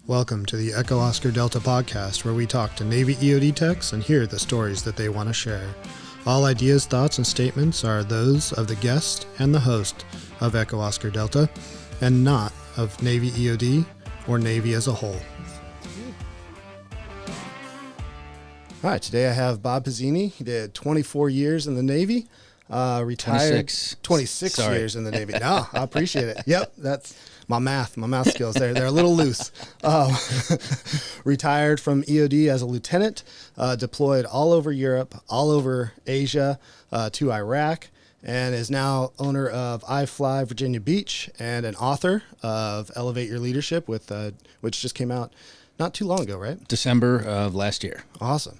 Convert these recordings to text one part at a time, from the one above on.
Welcome to the Echo Oscar Delta podcast, where we talk to Navy EOD techs and hear the stories that they want to share. All ideas, thoughts, and statements are those of the guest and the host of Echo Oscar Delta, and not of Navy EOD or Navy as a whole. All right, today I have Bob Pizzini. He did 24 years in the Navy, retired 26 years in the Navy. No, I appreciate it. Yep, that's my math skills. They're a little loose. Retired from EOD as a lieutenant, deployed all over Europe, all over Asia, to Iraq, and is now owner of I Fly Virginia Beach and an author of Elevate Your Leadership, which just came out not too long ago, right? December of last year. Awesome.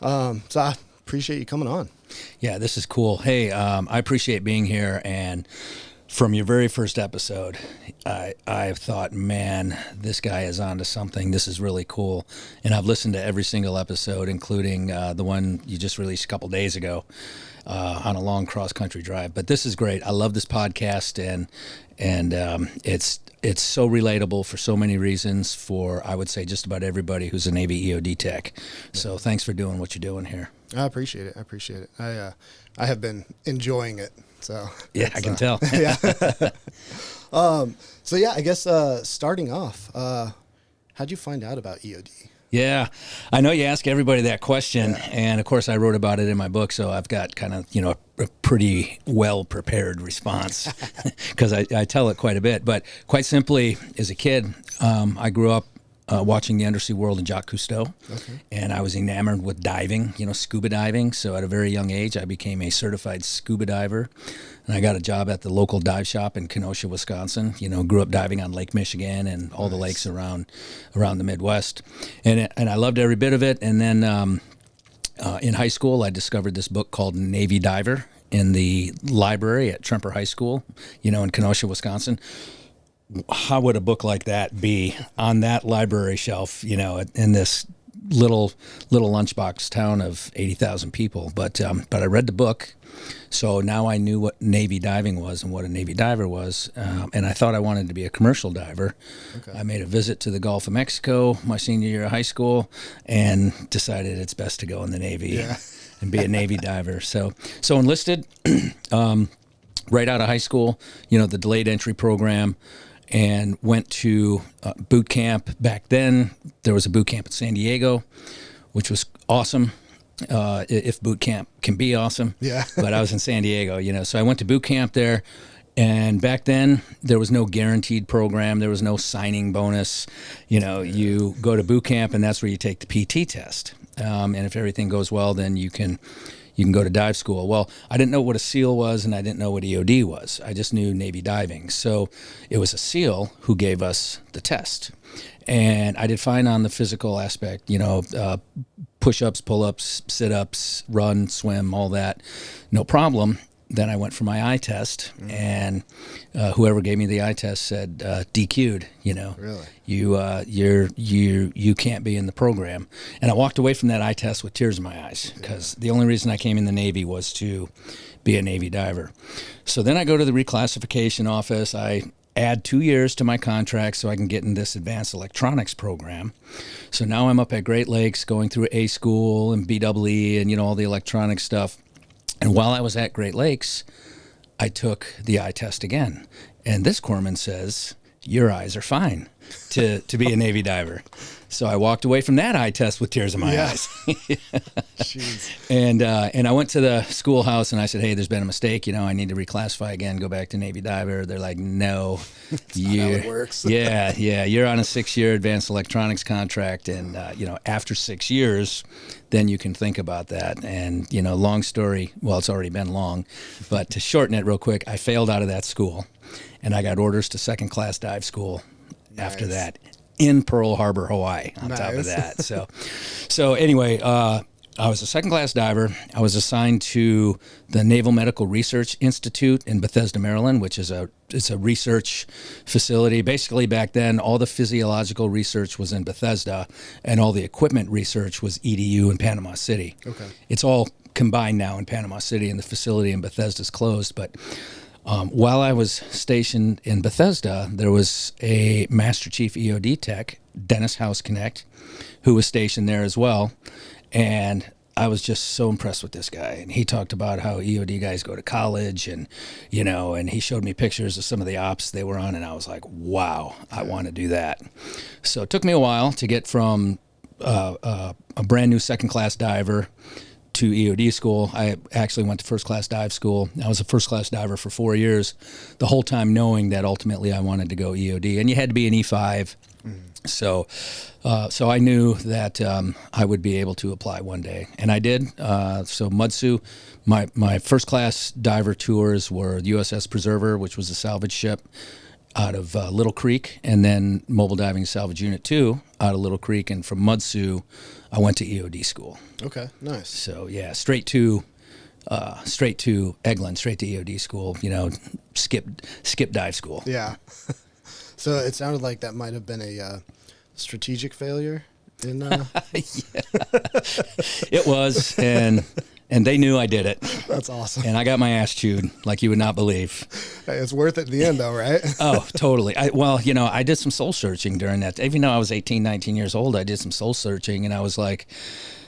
So I appreciate you coming on. Yeah, this is cool. Hey, I appreciate being here. And from your very first episode, I thought, man, this guy is onto something. This is really cool. And I've listened to every single episode, including the one you just released a couple days ago on a long cross-country drive. But this is great. I love this podcast, and it's so relatable for so many reasons for, I would say, just about everybody who's a Navy EOD tech. So thanks for doing what you're doing here. I appreciate it. I have been enjoying it. So yeah, I can tell. Yeah. So yeah, I guess starting off, how'd you find out about EOD? Yeah, I know you ask everybody that question, and of course I wrote about it in my book, so I've got kind of, a pretty well-prepared response because I tell it quite a bit. But quite simply, as a kid, I grew up watching the undersea world of Jacques Cousteau, and I was enamored with diving, scuba diving. So at a very young age, I became a certified scuba diver, and I got a job at the local dive shop in Kenosha, Wisconsin. Grew up diving on Lake Michigan and all the lakes around the Midwest, and I loved every bit of it. And then in high school, I discovered this book called Navy Diver in the library at Tremper High School, in Kenosha, Wisconsin. How would a book like that be on that library shelf, in this little lunchbox town of 80,000 people? But I read the book, so now I knew what Navy diving was and what a Navy diver was, and I thought I wanted to be a commercial diver. I made a visit to the Gulf of Mexico my senior year of high school and decided it's best to go in the Navy and be a Navy diver. So enlisted right out of high school, the delayed entry program, and went to boot camp. Back then, there was a boot camp in San Diego, which was awesome, if boot camp can be awesome. Yeah. But I was in San Diego, so I went to boot camp there. And back then, there was no guaranteed program. There was no signing bonus. You go to boot camp, and that's where you take the PT test. And if everything goes well, then you can go to dive school. Well, I didn't know what a SEAL was, and I didn't know what EOD was. I just knew Navy diving. So it was a SEAL who gave us the test. And I did fine on the physical aspect, push-ups, pull-ups, sit-ups, run, swim, all that. No problem. Then I went for my eye test, and whoever gave me the eye test said DQ'd. Really? You can't be in the program. And I walked away from that eye test with tears in my eyes because the only reason I came in the Navy was to be a Navy diver. So then I go to the reclassification office. I add 2 years to my contract so I can get in this advanced electronics program. So now I'm up at Great Lakes going through A school and BEE and all the electronic stuff. And while I was at Great Lakes, I took the eye test again. And this corpsman says, your eyes are fine to be a Navy diver. So I walked away from that eye test with tears in my eyes. Jeez. And I went to the schoolhouse and I said, hey, there's been a mistake. I need to reclassify again, go back to Navy diver. They're like, no. That's not how it works. Yeah. You're on a 6-year advanced electronics contract. And, after 6 years, then you can think about that. And, long story, well, it's already been long. But to shorten it real quick, I failed out of that school. And I got orders to second class dive school after that. In Pearl Harbor, Hawaii, on top of that. So anyway, I was a second-class diver. I was assigned to the Naval Medical Research Institute in Bethesda, Maryland, which is a research facility. Basically, back then, all the physiological research was in Bethesda, and all the equipment research was EDU in Panama City. Okay. It's all combined now in Panama City, and the facility in Bethesda is closed. But While I was stationed in Bethesda, there was a Master Chief EOD tech, Dennis House Connect, who was stationed there as well. And I was just so impressed with this guy. And he talked about how EOD guys go to college and, you know, and he showed me pictures of some of the ops they were on. And I was like, wow, I want to do that. So it took me a while to get from a brand new second class diver to EOD school. I actually went to first class dive school. I was a first class diver for 4 years, the whole time knowing that ultimately I wanted to go EOD. And you had to be an E5. So I knew that I would be able to apply one day, and I did. So Mudsu, my first class diver tours were USS Preserver, which was a salvage ship out of Little Creek, and then Mobile Diving Salvage Unit 2 out of Little Creek, and from Mudsu, I went to EOD school. Okay, nice. So yeah, straight to Eglin, straight to EOD school. You know, skip dive school. Yeah. So it sounded like that might have been a strategic failure. Yeah. It was, and they knew I did it. That's awesome. And I got my ass chewed like you would not believe. Hey, it's worth it in the end, though, right? Oh, totally. Well, you know, I did some soul searching during that. Even though I was 18, 19 years old, I did some soul searching, and I was like,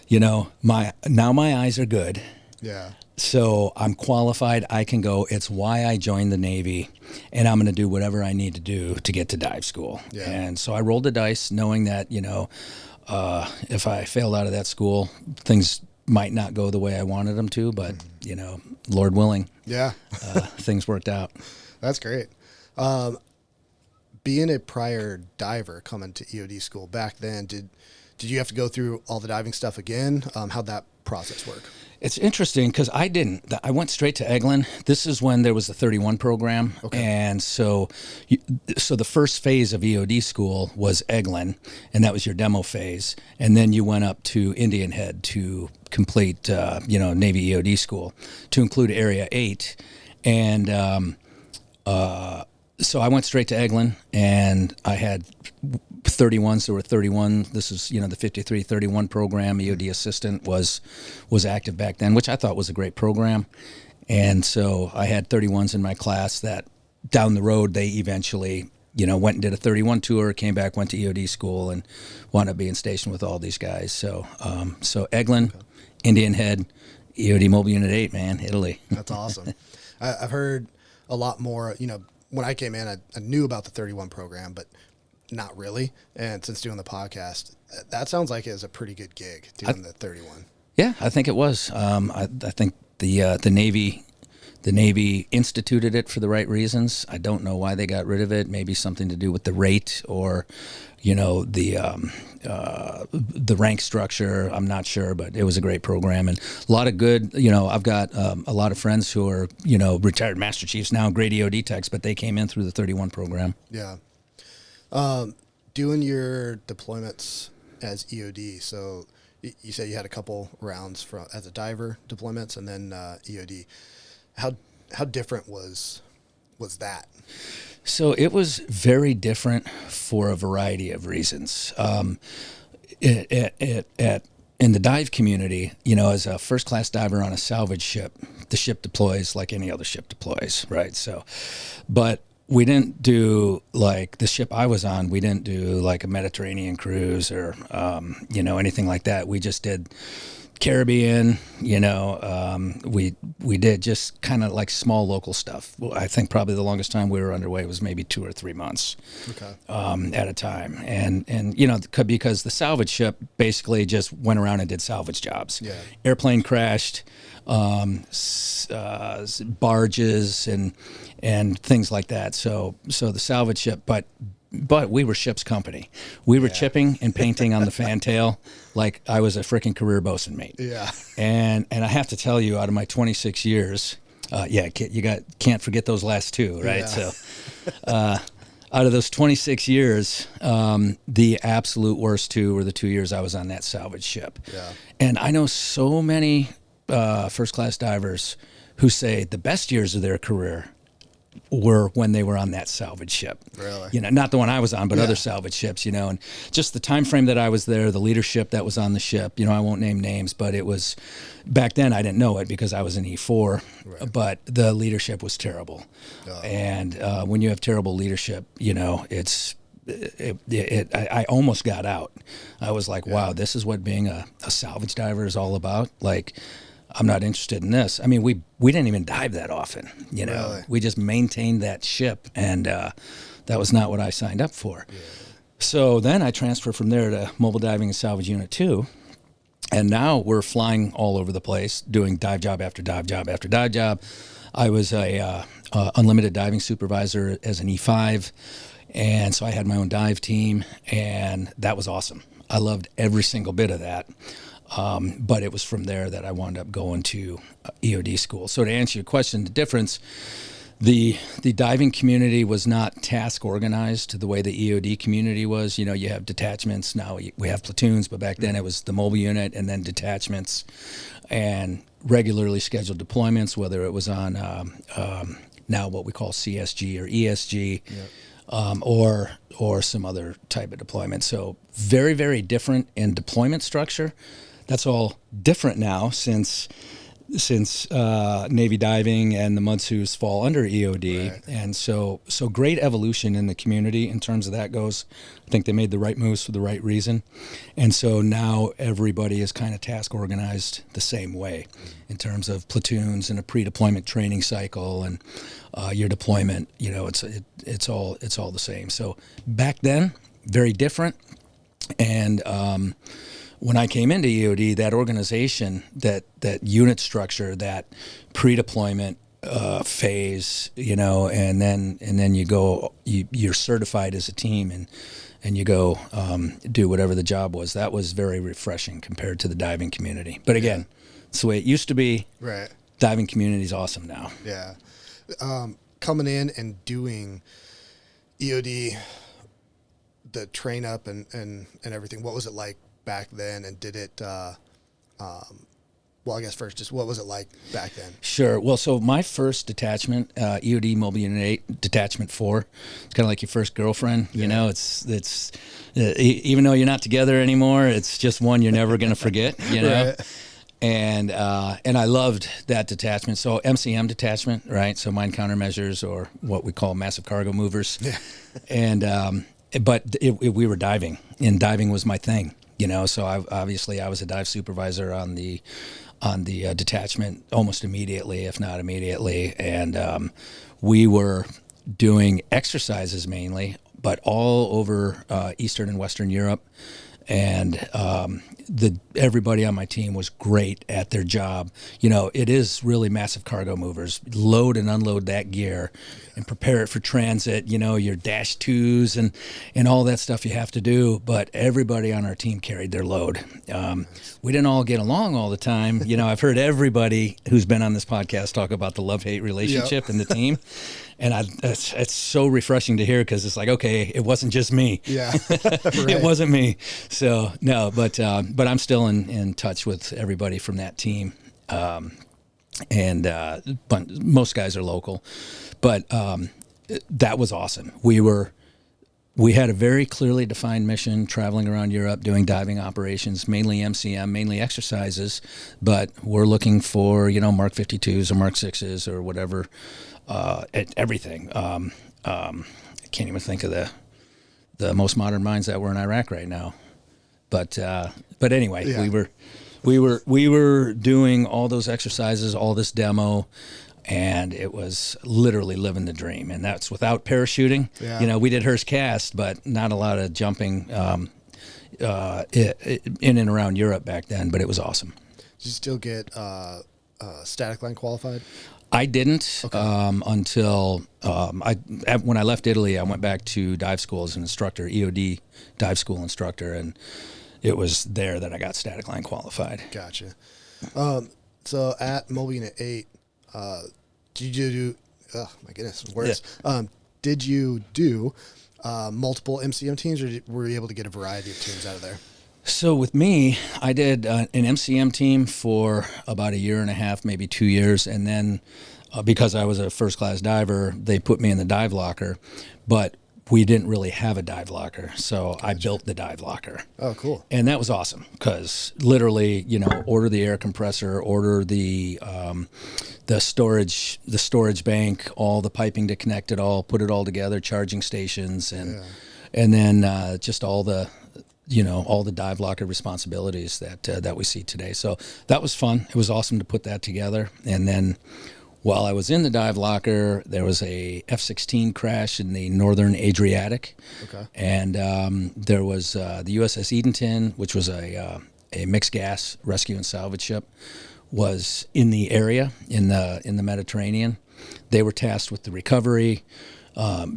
you know, my eyes are good. Yeah. So I'm qualified. I can go. It's why I joined the Navy, and I'm going to do whatever I need to do to get to dive school. Yeah. And so I rolled the dice, knowing that, you know, if I failed out of that school, things might not go the way I wanted them to. But you know, Lord willing, yeah, things worked out. That's great. Being a prior diver coming to EOD school back then, did you have to go through all the diving stuff again? How'd that process work? It's interesting because I didn't. I went straight to Eglin. This is when there was the 31 program. Okay. And so the first phase of EOD school was Eglin, and that was your demo phase. And then you went up to Indian Head to complete, Navy EOD school, to include Area 8. And so I went straight to Eglin, and I had 31s. There were 31. This is, you know, the 5331 program. EOD assistant was active back then, which I thought was a great program. And so I had 31s in my class that down the road, they eventually, you know, went and did a 31 tour, came back, went to EOD school, and wound up being stationed with all these guys. So, Eglin, okay. Indian Head, EOD Mobile Unit 8, man, Italy. That's awesome. I've heard a lot more, you know, when I came in, I knew about the 31 program, but not really. And since doing the podcast, that sounds like it was a pretty good gig doing the 31. Yeah, I think it was. I think the Navy instituted it for the right reasons. I don't know why they got rid of it. Maybe something to do with the rate or, you know, the rank structure. I'm not sure, but it was a great program and a lot of good. You know, I've got a lot of friends who are, you know, retired Master Chiefs now, great EOD techs, but they came in through the 31 program. Yeah. Doing your deployments as EOD. So you said you had a couple rounds as a diver deployments and then EOD. How different was that? So it was very different for a variety of reasons. In the dive community, you know, as a first class diver on a salvage ship, the ship deploys like any other ship deploys, right? So, but we didn't do like the ship I was on. We didn't do like a Mediterranean cruise or, you know, anything like that. We just did Caribbean, you know, we did just kind of like small local stuff. I think probably the longest time we were underway was maybe 2 or 3 months at a time. And you know, because the salvage ship basically just went around and did salvage jobs. Yeah. Airplane crashed, barges and things like that. So the salvage ship, but we were ship's company. We were chipping and painting on the fantail like I was a freaking career bosun mate. Yeah. And I have to tell you, out of my 26 years, can't forget those last 2, right? Yeah. So out of those 26 years, the absolute worst 2 were the 2 years I was on that salvage ship. Yeah. And I know so many first-class divers who say the best years of their career were when they were on that salvage ship. Really? You know, not the one I was on, but other salvage ships, you know, and just the time frame that I was there, the leadership that was on the ship, you know, I won't name names, but it was, back then I didn't know it because I was in E4, but the leadership was terrible. And when you have terrible leadership, you know, I almost got out. I was like, wow, this is what being a salvage diver is all about. Like, I'm not interested in this. I mean, we didn't even dive that often, you know. Really? We just maintained that ship, and that was not what I signed up for. Yeah. So then I transferred from there to Mobile Diving and Salvage Unit 2, and now we're flying all over the place, doing dive job after dive job after dive job. I was a unlimited diving supervisor as an E5, and so I had my own dive team, and that was awesome. I loved every single bit of that. But it was from there that I wound up going to EOD school. So to answer your question, the difference, the diving community was not task organized the way the EOD community was. You know, you have detachments, now we have platoons, but back then it was the mobile unit and then detachments and regularly scheduled deployments, whether it was on now what we call CSG or ESG. Or some other type of deployment. So very, very different in deployment structure. That's all different now since Navy diving and the Mudsu's fall under EOD. Right. And so great evolution in the community in terms of that goes. I think they made the right moves for the right reason. And so now everybody is kind of task organized the same way in terms of platoons and a pre-deployment training cycle and your deployment. You know, it's all the same. So back then, very different. And when I came into EOD, that organization, that unit structure, that pre-deployment phase, you know, and then you go, you're certified as a team, and you go do whatever the job was. That was very refreshing compared to the diving community. But again, it's the way it used to be. Right. Diving community is awesome now. Yeah. Coming in and doing EOD, the train up and everything, what was it like back then, and did it well, I guess first, just what was it like back then? Sure. Well, so my first detachment, EOD Mobile Unit 8, Detachment 4, it's kind of like your first girlfriend. You know, it's even though you're not together anymore, it's just one you're never going to forget, you know? Right. And I loved that detachment. So MCM detachment, right? So mine countermeasures, or what we call massive cargo movers. Yeah. And but we were diving, and diving was my thing. You know, so I was a dive supervisor on the detachment almost immediately, if not immediately, and we were doing exercises mainly, but all over Eastern and Western Europe, and everybody on my team was great at their job. You know, it is really massive cargo movers. Load and unload that gear and prepare it for transit, you know, your dash twos and all that stuff you have to do. But everybody on our team carried their load. We didn't all get along all the time. You know, I've heard everybody who's been on this podcast talk about the love-hate relationship in the team. And it's so refreshing to hear, because it's like, okay, it wasn't just me. Yeah, right. It wasn't me. So no, but I'm still in touch with everybody from that team, and most guys are local. But that was awesome. We had a very clearly defined mission, traveling around Europe, doing diving operations, mainly MCM, mainly exercises. But we're looking for, you know, Mark 52s or Mark 6s or whatever. Everything. I can't even think of the most modern mines that were in Iraq right now. But anyway, we were doing all those exercises, all this demo, and it was literally living the dream. And that's without parachuting. Yeah. You know, we did Hearst cast, but not a lot of jumping in and around Europe back then. But it was awesome. Did you still get static line qualified? I didn't until when I left Italy. I went back to dive school as an instructor, EOD dive school instructor, and it was there that I got static line qualified. Gotcha. So at Mobile Unit 8, did you do? Oh my goodness, words. Yeah. Did you do multiple MCM teams, or were you able to get a variety of teams out of there? So with me, I did an MCM team for about a year and a half, maybe 2 years, and then because I was a first-class diver, they put me in the dive locker, but we didn't really have a dive locker, so I built the dive locker. Oh, cool. And that was awesome because literally, order the air compressor, order the storage bank, all the piping to connect it all, put it all together, charging stations, and then just all the dive locker responsibilities that we see today. So that was fun. It was awesome to put that together. And then while I was in the dive locker, there was a F-16 crash in the northern Adriatic. Okay. And there was the USS Edenton, which was a mixed gas rescue and salvage ship, was in the area in the Mediterranean. They were tasked with the recovery.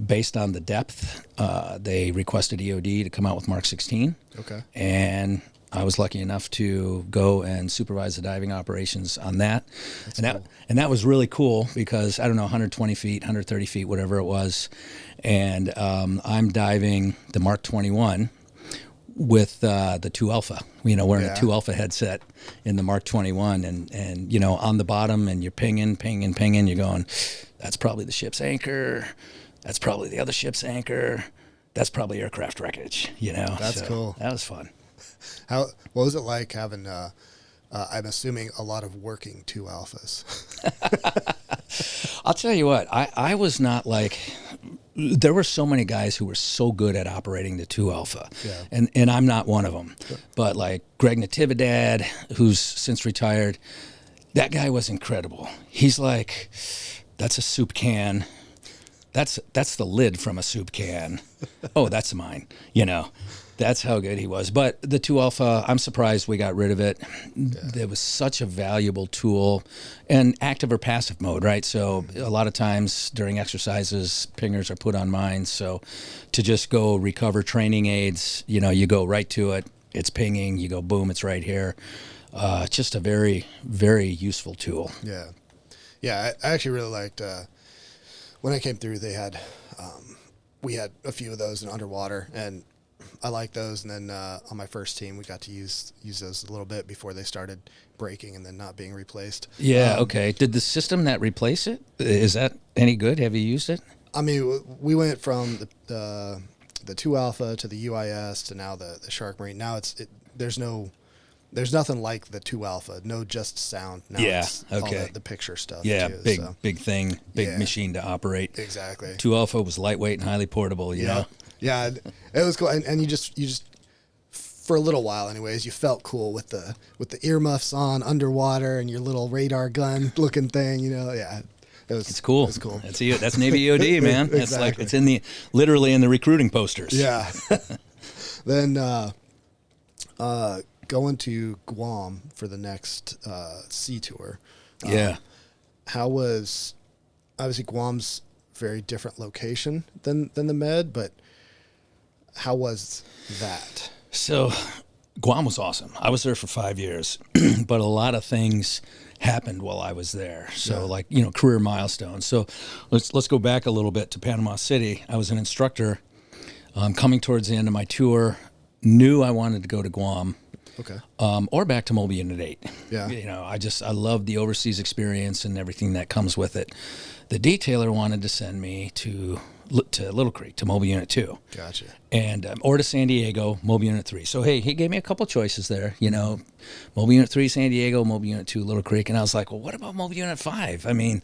Based on the depth, they requested EOD to come out with Mark 16. Okay. And I was lucky enough to go and supervise the diving operations on that. And that was really cool because, 120 feet, 130 feet, whatever it was. And I'm diving the Mark 21 with the 2 Alpha, wearing a 2 Alpha headset in the Mark 21 and on the bottom, and you're pinging, you're going, that's probably the ship's anchor. That's probably the other ship's anchor. That's probably aircraft wreckage, That's so cool. That was fun. What was it like having, I'm assuming, a lot of working 2 Alphas? I'll tell you what, I was not like, there were so many guys who were so good at operating the 2 Alpha, and I'm not one of them. But like Greg Natividad, who's since retired, that guy was incredible. He's like, that's a soup can. That's the lid from a soup can. Oh, that's mine. That's how good he was. But the 2 Alpha, I'm surprised we got rid of it. It was such a valuable tool, and active or passive mode, right? So a lot of times during exercises, pingers are put on mines. So to just go recover training aids, you go right to it. It's pinging. You go, boom, it's right here. Just a very, very useful tool. Yeah. Yeah, I actually really liked... when I came through, they had, we had a few of those in underwater, and I liked those. And then on my first team, we got to use those a little bit before they started breaking and then not being replaced. Yeah. Okay. Did the system that replace it, is that any good? Have you used it? I mean, we went from the 2 Alpha to the UIS to now the Shark Marine. Now there's nothing like the 2 Alpha. No just sound. Now it's all the picture stuff. Yeah, too, big thing, big machine to operate. Exactly. 2 Alpha was lightweight and highly portable, you know? Yeah, it was cool. And you just for a little while anyways, you felt cool with the earmuffs on underwater and your little radar gun looking thing, Yeah. It's cool. It's cool. That's Navy EOD, man. Exactly. It's like it's literally in the recruiting posters. Yeah. Then going to Guam for the next sea tour. How was, obviously Guam's very different location than the Med, but how was that? So Guam was awesome. I was there for 5 years, but a lot of things happened while I was there. So career milestones. So let's go back a little bit to Panama City. I was an instructor coming towards the end of my tour, knew I wanted to go to Guam. Okay. Or back to Mobile Unit 8. Yeah. I love the overseas experience and everything that comes with it. The detailer wanted to send me to Little Creek, to Mobile Unit 2. Gotcha. And or to San Diego, Mobile Unit 3. So, hey, he gave me a couple choices there, Mobile Unit 3, San Diego, Mobile Unit 2, Little Creek. And I was like, well, what about Mobile Unit 5? I mean,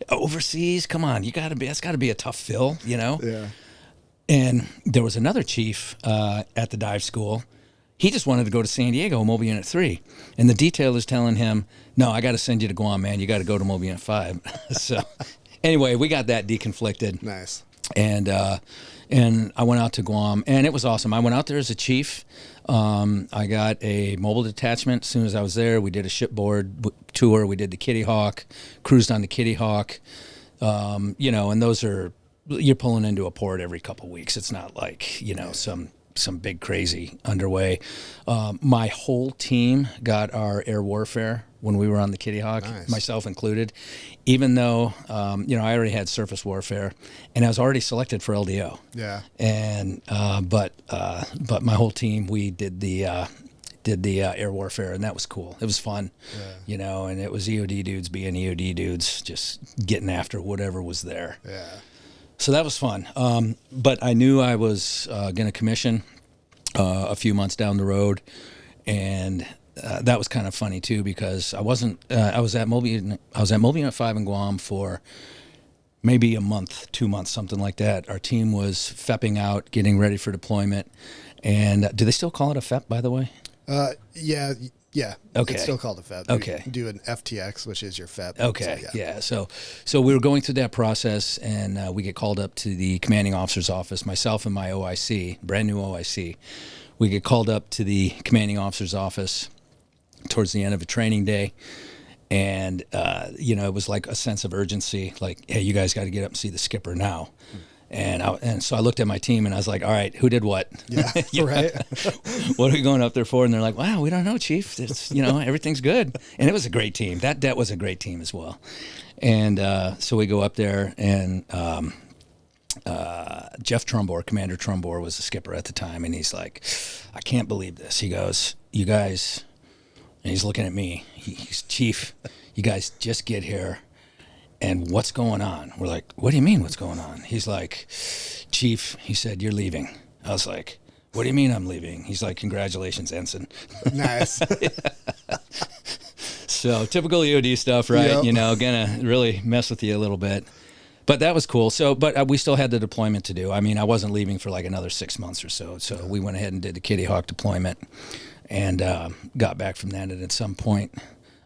overseas, come on, that's got to be a tough fill, Yeah. And there was another chief at the dive school. He just wanted to go to San Diego, Mobile Unit 3. And the detailer's telling him, no, I got to send you to Guam, man. You got to go to Mobile Unit 5. So anyway, we got that deconflicted. Nice. And I went out to Guam, and it was awesome. I went out there as a chief. I got a mobile detachment as soon as I was there. We did a shipboard tour. We did the Kitty Hawk, cruised on the Kitty Hawk. And those are, you're pulling into a port every couple weeks. It's not like, some big crazy underway. My whole team got our air warfare when we were on the Kitty Hawk, nice. Myself included, even though, I already had surface warfare and I was already selected for LDO. Yeah. And, but my whole team, we did the did the air warfare, and that was cool. It was fun, you know, and it was EOD dudes being EOD dudes, just getting after whatever was there. Yeah. So that was fun. But I knew I was going to commission a few months down the road, and that was kind of funny too, because I wasn't. I was at Mobile Unit 5 in Guam for maybe a month, 2 months, something like that. Our team was FEPing out, getting ready for deployment. And do they still call it a FEP, by the way? Yeah. Okay. It's still called a FEP. Okay. We do an FTX, which is your FEP. Okay. So, yeah. So we were going through that process, and we get called up to the commanding officer's office, myself and my OIC, brand new OIC. We get called up to the commanding officer's office towards the end of a training day. And, you know, it was like a sense of urgency, like, hey, you guys got to get up and see the skipper now. And so I looked at my team and I was like, all right, who did what? Yeah, right. What are we going up there for? And they're like, wow, we don't know, Chief. It's, you know, everything's good. And it was a great team. That was a great team as well. And so we go up there, and Jeff Trumbore, Commander Trumbore, was the skipper at the time. And he's like, I can't believe this. He goes, you guys, and he's looking at me. He's, Chief, you guys just get here. And what's going on? We're like, what do you mean what's going on? He's like, Chief, he said, you're leaving. I was like, what do you mean I'm leaving? He's like, congratulations, Ensign. Nice. So typical EOD stuff, right? Yep. You know, gonna really mess with you a little bit. But that was cool. So, but we still had the deployment to do. I mean, I wasn't leaving for like another 6 months or so. So we went ahead and did the Kitty Hawk deployment, and got back from that. And at some point,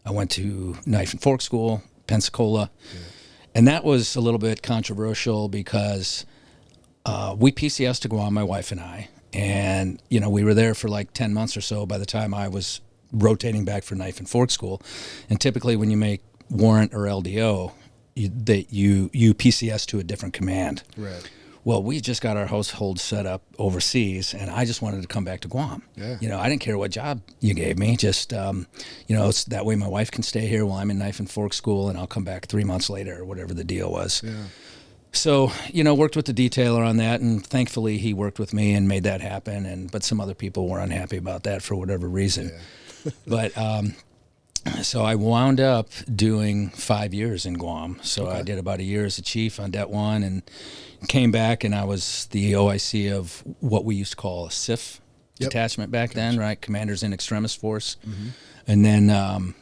I went to Knife and Fork School, Pensacola. Yeah. And that was a little bit controversial because we PCS to Guam, my wife and I. And, you know, we were there for like 10 months or so by the time I was rotating back for Knife and Fork School. And typically when you make warrant or LDO, you PCS to a different command. Right. Well, we just got our household set up overseas, and I just wanted to come back to Guam. Yeah. You know, I didn't care what job you gave me. Just, you know, it's that way my wife can stay here while I'm in Knife and Fork School, and I'll come back 3 months later or whatever the deal was. Yeah. So, you know, worked with the detailer on that, and thankfully he worked with me and made that happen. But some other people were unhappy about that for whatever reason. Yeah. But so I wound up doing 5 years in Guam. So okay. I did about a year as a chief on Det 1 and came back, and I was the OIC of what we used to call a CIF detachment back then, right? Commanders in Extremis Force. Mm-hmm. And then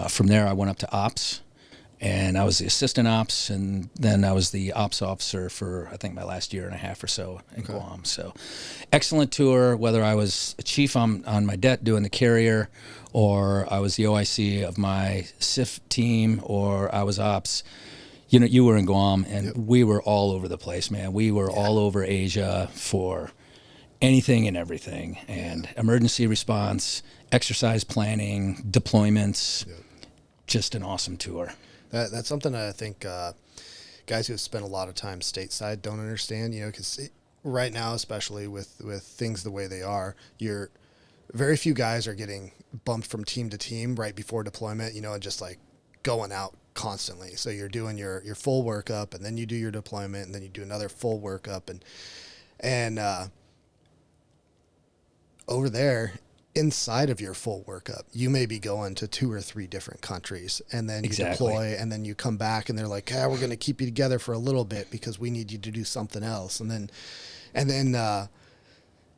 from there I went up to Ops, and I was the assistant ops, and then I was the ops officer for, I think, my last year and a half or so in Guam. So excellent tour, whether I was a chief on my det doing the carrier, or I was the OIC of my CIF team, or I was ops. You know, you were in Guam, and we were all over the place, man. We were all over Asia for anything and everything, and emergency response, exercise planning, deployments, just an awesome tour. That's something I think guys who have spent a lot of time stateside don't understand, you know, because right now, especially with things the way they are, very few guys are getting bumped from team to team right before deployment, you know, and just like going out constantly. So you're doing your full workup, and then you do your deployment, and then you do another full workup, and over there, inside of your full workup, you may be going to 2 or 3 different countries, and then you deploy, and then you come back, and they're like, we're going to keep you together for a little bit because we need you to do something else. And then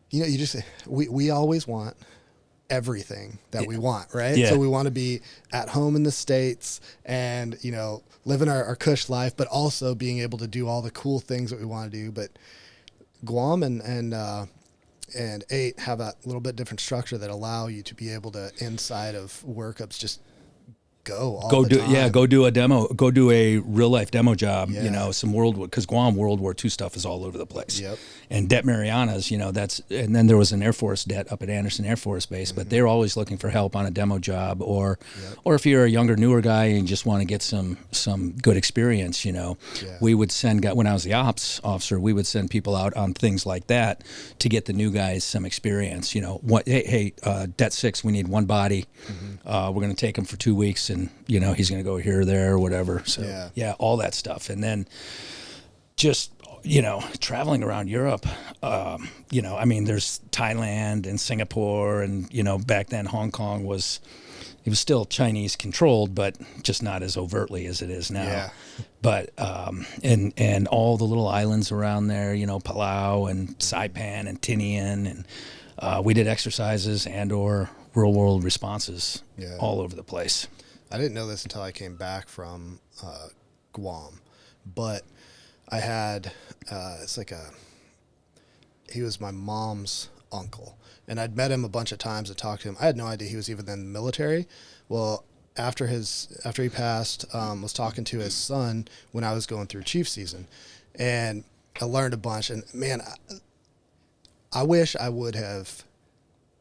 you know, we always want everything that we want, right? Yeah. So we want to be at home in the States and, you know, living our cush life, but also being able to do all the cool things that we want to do. But Guam and 8 have a little bit different structure that allow you to be able to, inside of workups, just go do a demo, go do a real life demo job. You know, some because Guam World War II stuff is all over the place. Yep. And Det Marianas, you know, and then there was an Air Force det up at Anderson Air Force Base, but they're always looking for help on a demo job, or if you're a younger, newer guy and just want to get some good experience, you know, we would send when I was the ops officer, we would send people out on things like that to get the new guys some experience. You know, hey, Det 6, we need one body. We're going to take him for 2 weeks, and you know, he's going to go here or there or whatever. So yeah, all that stuff. And then just, traveling around Europe, I mean, there's Thailand and Singapore and, back then Hong Kong it was still Chinese controlled, but just not as overtly as it is now. Yeah. But, and all the little islands around there, Palau and Saipan and Tinian, and we did exercises or real world responses all over the place. I didn't know this until I came back from Guam, but I had, he was my mom's uncle, and I'd met him a bunch of times and talked to him. I had no idea he was even in the military. Well, after he passed, was talking to his son when I was going through chief season, and I learned a bunch, and man, I wish I would have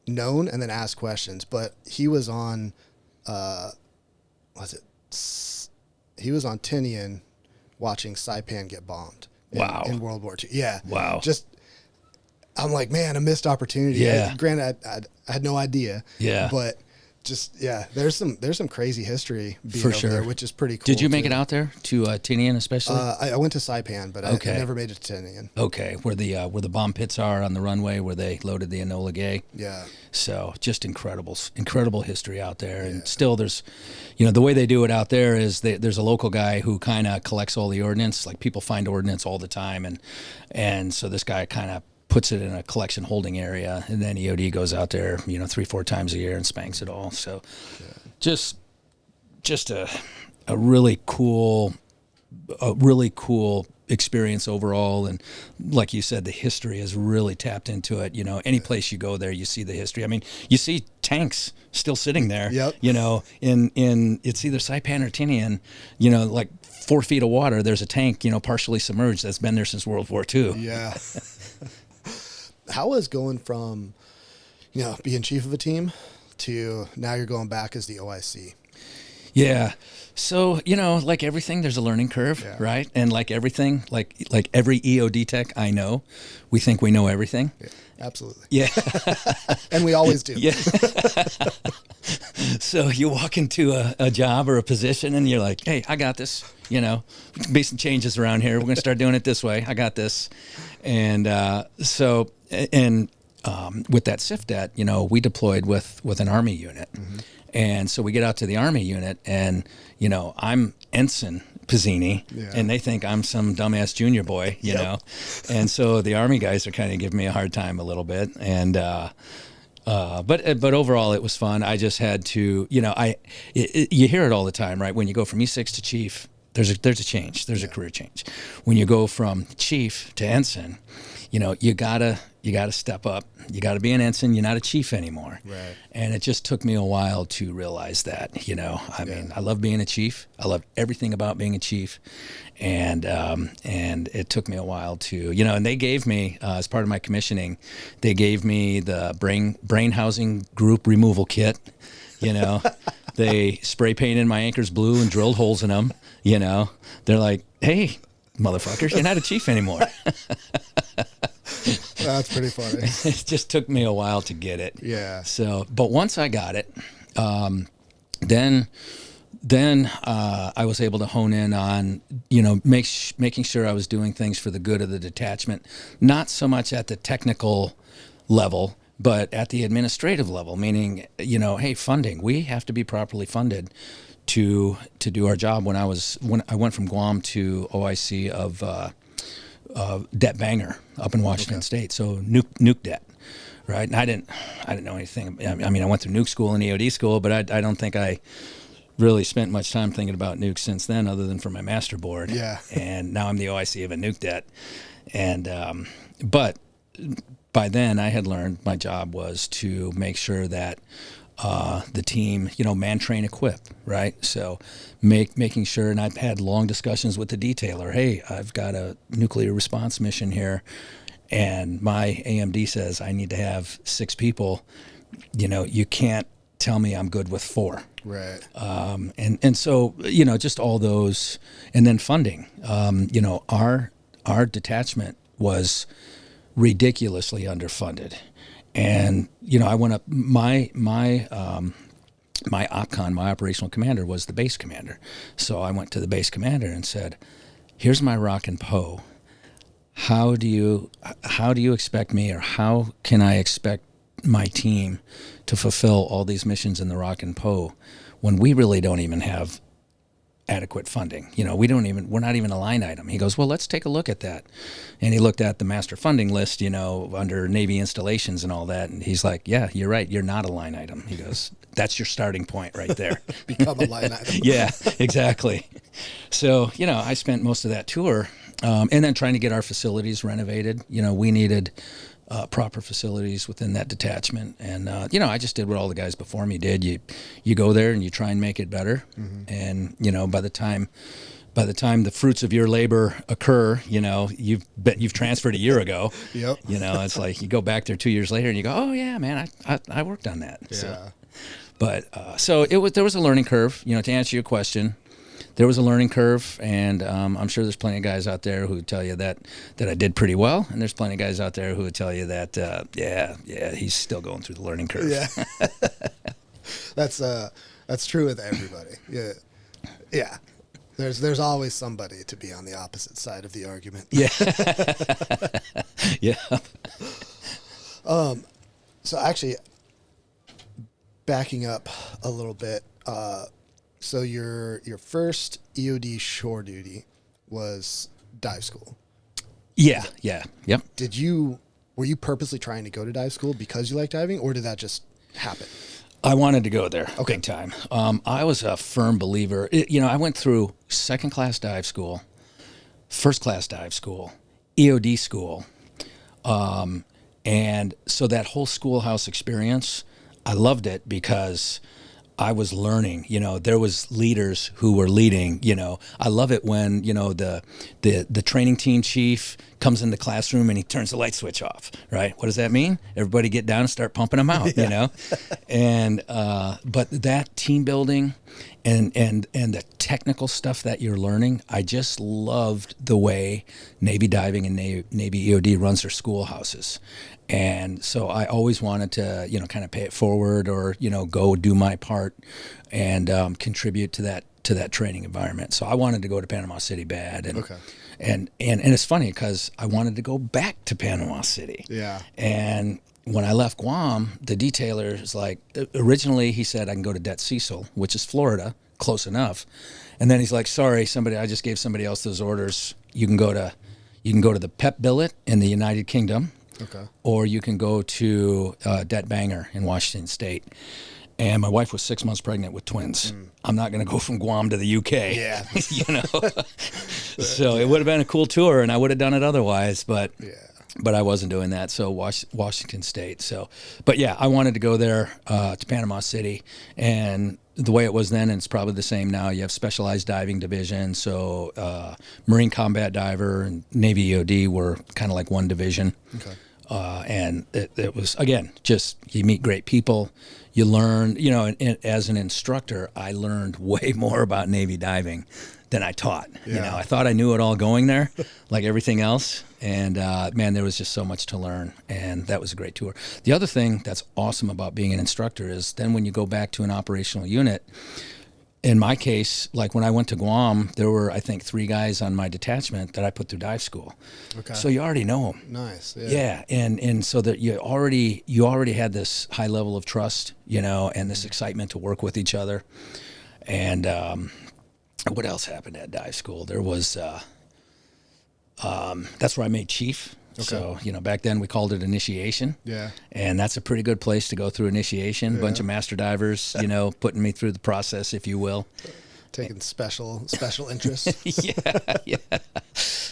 known and then asked questions, but he was on, he was on Tinian watching Saipan get bombed in World War II. Yeah. Wow. I'm like, man, a missed opportunity. Yeah. Granted, I had no idea. Yeah. But there's some crazy history being For over sure. there, which is pretty cool. Did you make it out there to Tinian especially? I went to Saipan, but I never made it to Tinian. Okay, where the bomb pits are on the runway where they loaded the Enola Gay. Yeah. So just incredible history out there, and still there's, the way they do it out there is there's a local guy who kind of collects all the ordnance. Like people find ordnance all the time, and so this guy kind of puts it in a collection holding area, and then EOD goes out there, 3-4 times a year and spanks it all. So just a really cool experience overall. And like you said, the history has really tapped into it. Any place you go there, you see the history. I mean, you see tanks still sitting there, Yep. in it's either Saipan or Tinian, like 4 feet of water, there's a tank, partially submerged that's been there since World War II. Yeah. How is going from, being chief of a team to now you're going back as the OIC? Yeah. So, like everything, there's a learning curve, right? And like everything, like every EOD tech I know, we think we know everything. Yeah, absolutely. Yeah. And we always do. Yeah. So you walk into a job or a position and you're like, hey, I got this. We can make some changes around here. We're going to start doing it this way. I got this. And with that SIFDET, we deployed with an Army unit. Mm-hmm. And so we get out to the Army unit and, I'm Ensign Pizzini, and they think I'm some dumbass junior boy, you know? And so the Army guys are kind of giving me a hard time a little bit. And, but overall it was fun. I just had to, you hear it all the time, right? When you go from E6 to chief, there's a change. There's a career change. When you go from chief to ensign, you gotta step up. You gotta be an ensign. You're not a chief anymore. Right. And it just took me a while to realize that. I mean, I love being a chief. I love everything about being a chief, and it took me a while to, And they gave me as part of my commissioning, they gave me the brain housing group removal kit. They spray painted my anchors blue and drilled holes in them. They're like, hey, motherfuckers, you're not a chief anymore. That's pretty funny. It just took me a while to get it. Yeah. So, but once I got it, then I was able to hone in on, making sure I was doing things for the good of the detachment, not so much at the technical level, but at the administrative level, meaning, hey, funding, we have to be properly funded to do our job. When I went from Guam to OIC of Det Banger up in Washington State, so nuke det, right? And I didn't know anything. I mean, I went through nuke school and EOD school, but I don't think I really spent much time thinking about nukes since then, other than for my master board. Yeah. And now I'm the OIC of a nuke det, and but by then I had learned my job was to make sure that the team, man, train, equip, right? So making sure, and I've had long discussions with the detailer. Hey, I've got a nuclear response mission here, and my AMD says I need to have 6 people. You can't tell me I'm good with 4. Right. And so, just all those, and then funding. Our detachment was ridiculously underfunded. And, I went up, my OPCON, my operational commander, was the base commander. So I went to the base commander and said, here's my rock and Poe. how do you expect me, or how can I expect my team to fulfill all these missions in the Rock and Poe when we really don't even have adequate funding? We're not even a line item. He goes, well, let's take a look at that. And he looked at the master funding list, under Navy installations and all that. And he's like, yeah, you're right. You're not a line item. He goes, that's your starting point right there. Become a line item. Yeah, exactly. So, I spent most of that tour, and then trying to get our facilities renovated. We needed proper facilities within that detachment. And, I just did what all the guys before me did. You go there and you try and make it better. Mm-hmm. And, by the time the fruits of your labor occur, you've transferred a year ago. Yep. It's like you go back there 2 years later and you go, oh yeah, man, I worked on that. Yeah. So there was a learning curve, to answer your question. There was a learning curve, and I'm sure there's plenty of guys out there who would tell you that I did pretty well, and there's plenty of guys out there who would tell you that, he's still going through the learning curve. Yeah. That's true with everybody. Yeah. Yeah. There's always somebody to be on the opposite side of the argument. Yeah. Yeah. So actually, backing up a little bit, so your first EOD shore duty was dive school. Yeah. Yep. Were you purposely trying to go to dive school because you like diving, or did that just happen? I wanted to go there big time. I was a firm believer. I went through second class dive school, first class dive school, EOD school. And so that whole schoolhouse experience, I loved it because I was learning. There was leaders who were leading. I love it when the training team chief comes in the classroom and he turns the light switch off. Right? What does that mean? Everybody get down and start pumping them out. Yeah. And but that team building and the technical stuff that you're learning, I just loved the way Navy diving and Navy EOD runs their schoolhouses. And so I always wanted to, kind of pay it forward, or, go do my part and contribute to that training environment. So I wanted to go to Panama City bad. And it's funny because I wanted to go back to Panama City. Yeah. And when I left Guam, the detailer is like, originally he said I can go to Det Cecil, which is Florida, close enough. And then he's like, sorry, I just gave somebody else those orders. You can go to the PEP billet in the United Kingdom. Okay. Or you can go to Det Bangor in Washington State. And my wife was 6 months pregnant with twins. I'm not going to go from Guam to the UK. Yeah. So it would have been a cool tour, and I would have done it otherwise. But I wasn't doing that. So Washington State. So, but yeah, I wanted to go there to Panama City, and the way it was then, and it's probably the same now. You have specialized diving division. So Marine Combat Diver and Navy EOD were kind of like one division. Okay. And it was, again, just you meet great people, you learn, and as an instructor, I learned way more about Navy diving than I taught. Yeah. I thought I knew it all going there, like everything else. And man, there was just so much to learn, and that was a great tour. The other thing that's awesome about being an instructor is then when you go back to an operational unit, in my case, like when I went to Guam, there were, I think, 3 guys on my detachment that I put through dive school. Okay. So you already know them. Nice. Yeah. And so that you already had this high level of trust, and this excitement to work with each other. And what else happened at dive school? There was that's where I made chief. Okay. So, back then we called it initiation. Yeah. And that's a pretty good place to go through initiation. A bunch of master divers, putting me through the process, if you will. Taking special interest. Yeah.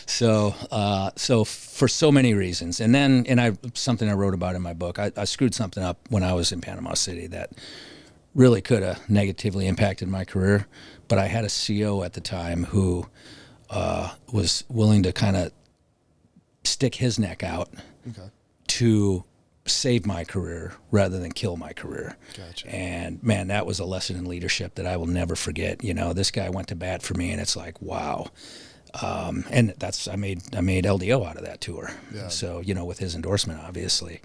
So for so many reasons. And then, something I wrote about in my book, I screwed something up when I was in Panama City that really could have negatively impacted my career. But I had a CO at the time who was willing to kind of stick his neck out to save my career rather than kill my career. Gotcha. And man, that was a lesson in leadership that I will never forget. This guy went to bat for me, and it's like, wow. And I made LDO out of that tour. Yeah. So, with his endorsement, obviously.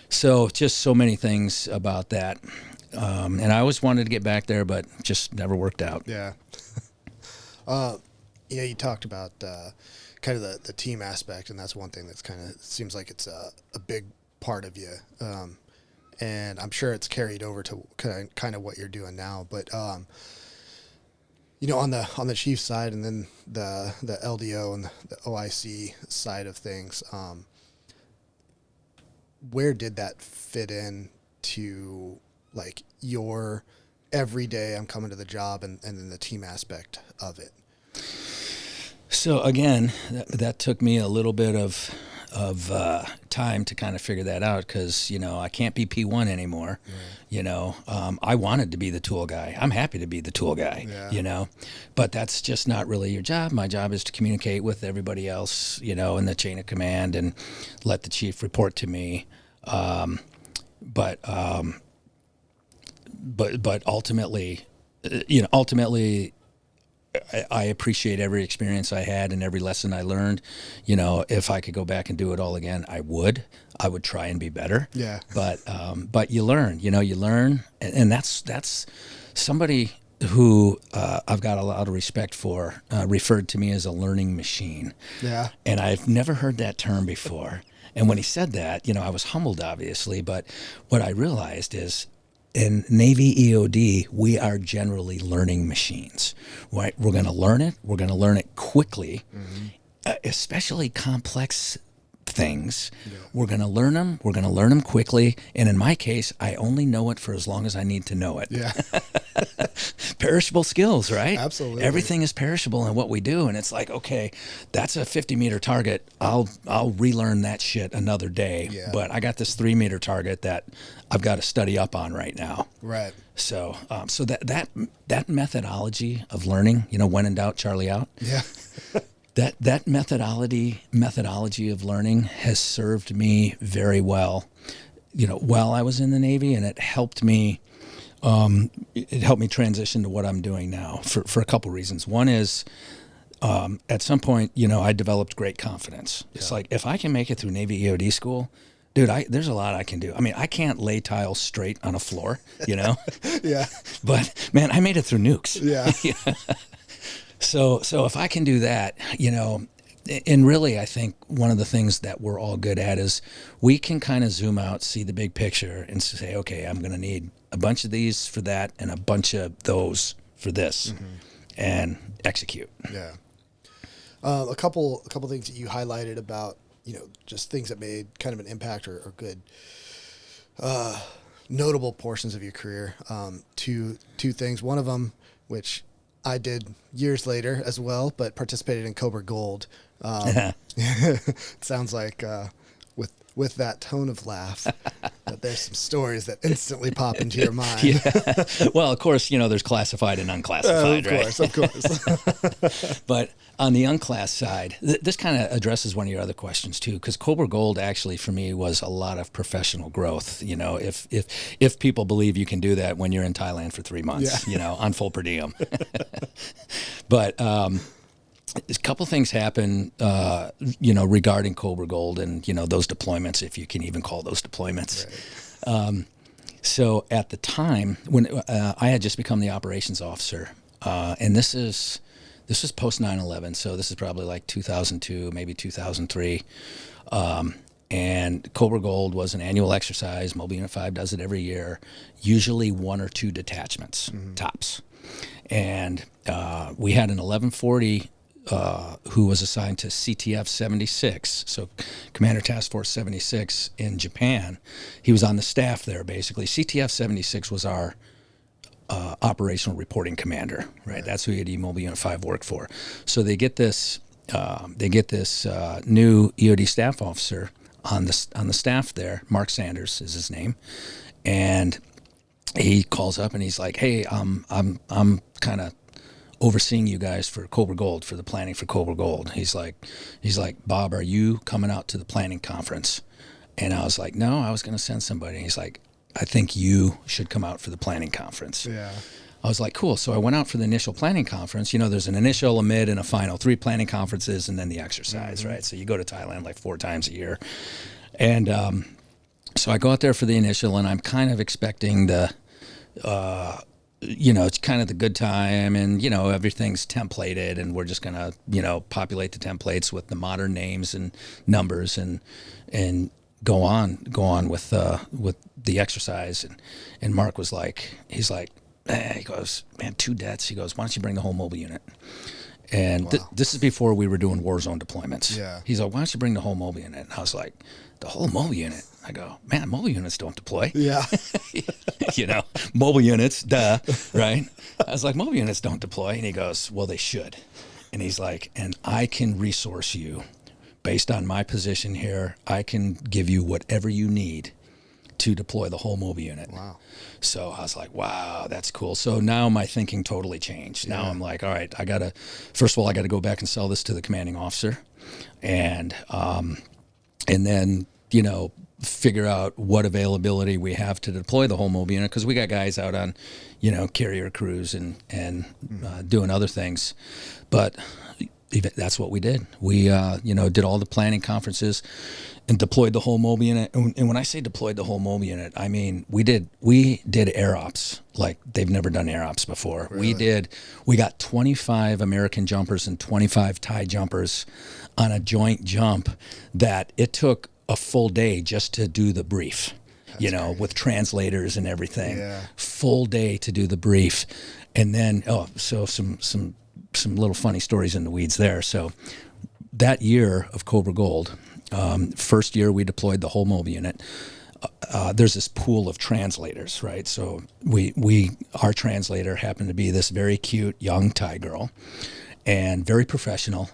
So just so many things about that. And I always wanted to get back there, but just never worked out. Yeah. You talked about kind of the team aspect, and that's one thing that's kind of seems like it's a big part of you. And I'm sure it's carried over to kind of what you're doing now. But you know, on the chief side, and then the LDO and the OIC side of things, where did that fit in to like your everyday? I'm coming to the job, and then the team aspect of it. So again, that took me a little bit of time to kind of figure that out, because, you know, I can't be P1 anymore. Right. You know, I wanted to be the tool guy. I'm happy to be the tool guy, you know, but that's just not really your job. My job is to communicate with everybody else, you know, in the chain of command, and let the chief report to me. But ultimately, you know, I appreciate every experience I had and every lesson I learned. You know, if I could go back and do it all again, I would try and be better. Yeah. But you learn, and that's somebody who I've got a lot of respect for, referred to me as a learning machine. Yeah. And I've never heard that term before. And when he said that, you know, I was humbled, obviously, but what I realized is, in Navy EOD, we are generally learning machines. Right? We're going to learn it. We're going to learn it quickly, especially complex things. Yeah. We're going to learn them. We're going to learn them quickly. And in my case, I only know it for as long as I need to know it. Yeah. Perishable skills, right? Absolutely. Everything is perishable in what we do. And it's like, okay, that's a 50-meter target. I'll relearn that shit another day. Yeah. But I got this 3-meter target that I've got to study up on right now. Right. So that methodology of learning, you know, when in doubt, Charlie out. Yeah. That methodology of learning has served me very well, you know, while I was in the Navy, and it helped me transition to what I'm doing now for a couple reasons. One is, at some point, you know, I developed great confidence. Yeah. It's like, if I can make it through Navy EOD school, dude, there's a lot I can do. I mean, I can't lay tile straight on a floor, you know? Yeah. But man, I made it through nukes. Yeah. Yeah. So if I can do that, you know, and really I think one of the things that we're all good at is we can kind of zoom out, see the big picture, and say, okay, I'm going to need a bunch of these for that and a bunch of those for this, and execute. Yeah. A couple things that you highlighted about, you know, just things that made kind of an impact or good, notable portions of your career. Two things. One of them, which I did years later as well, but participated in Cobra Gold. It sounds like with that tone of laugh, that there's some stories that instantly pop into your mind. Yeah. Well, of course, you know, there's classified and unclassified, right? Of course. But on the unclass side, this kind of addresses one of your other questions too, because Cobra Gold actually for me was a lot of professional growth. You know, if people believe you can do that when you're in Thailand for 3 months, you know, on full per diem. But a couple things happen, you know, regarding Cobra Gold and, you know, those deployments, if you can even call those deployments. Right. So at the time when I had just become the operations officer, and this is post 9/11, so this is probably like 2002, maybe 2003. And Cobra Gold was an annual exercise. Mobile Unit 5 does it every year, usually 1 or 2 detachments, tops. And we had an 1140 who was assigned to CTF 76, so Commander Task Force 76 in Japan. He was on the staff there, basically. CTF 76 was our operational reporting commander, right? That's who EOD Mobile Unit 5 worked for. So they get this new EOD staff officer on the staff there. Mark Sanders is his name, and he calls up and he's like, "Hey, I'm kind of overseeing you guys for Cobra Gold, for the planning for Cobra Gold." He's like, "Bob, are you coming out to the planning conference?" And I was like, "No, I was going to send somebody." And he's like, "I think you should come out for the planning conference." Yeah. I was like, cool. So I went out for the initial planning conference. You know, there's an initial, a mid, and a final. 3 planning conferences, and then the exercise, right? So you go to Thailand like 4 times a year. And so I go out there for the initial, and I'm kind of expecting it's kind of the good time, and everything's templated, and we're just gonna populate the templates with the modern names and numbers, and go on with the exercise. And Mark was like, he goes, man, 2 deaths. He goes, why don't you bring the whole mobile unit? And this is before we were doing war zone deployments. Yeah. He's like, why don't you bring the whole mobile unit? And I was like, the whole mobile unit? I go, man, mobile units don't deploy. Yeah. Mobile units, duh, right? I was like, mobile units don't deploy. And he goes, well, they should. And he's like, and I can resource you based on my position here. I can give you whatever you need to deploy the whole mobile unit. Wow. So I was like, wow, that's cool. So now my thinking totally changed. Now I'm like, all right, first of all, I got to go back and sell this to the commanding officer, and then, figure out what availability we have to deploy the whole mobile unit, because we got guys out on, carrier crews and doing other things. But that's what we did. We, did all the planning conferences and deployed the whole mobile unit. And when I say deployed the whole mobile unit, I mean, we did air ops like they've never done air ops before. Really? We got 25 American jumpers and 25 Thai jumpers on a joint jump that it took a full day just to do the brief. That's with translators and everything. Yeah. Full day to do the brief. And then, so some little funny stories in the weeds there. So that year of Cobra Gold, first year we deployed the whole mobile unit. There's this pool of translators, right? So our translator happened to be this very cute young Thai girl, and very professional,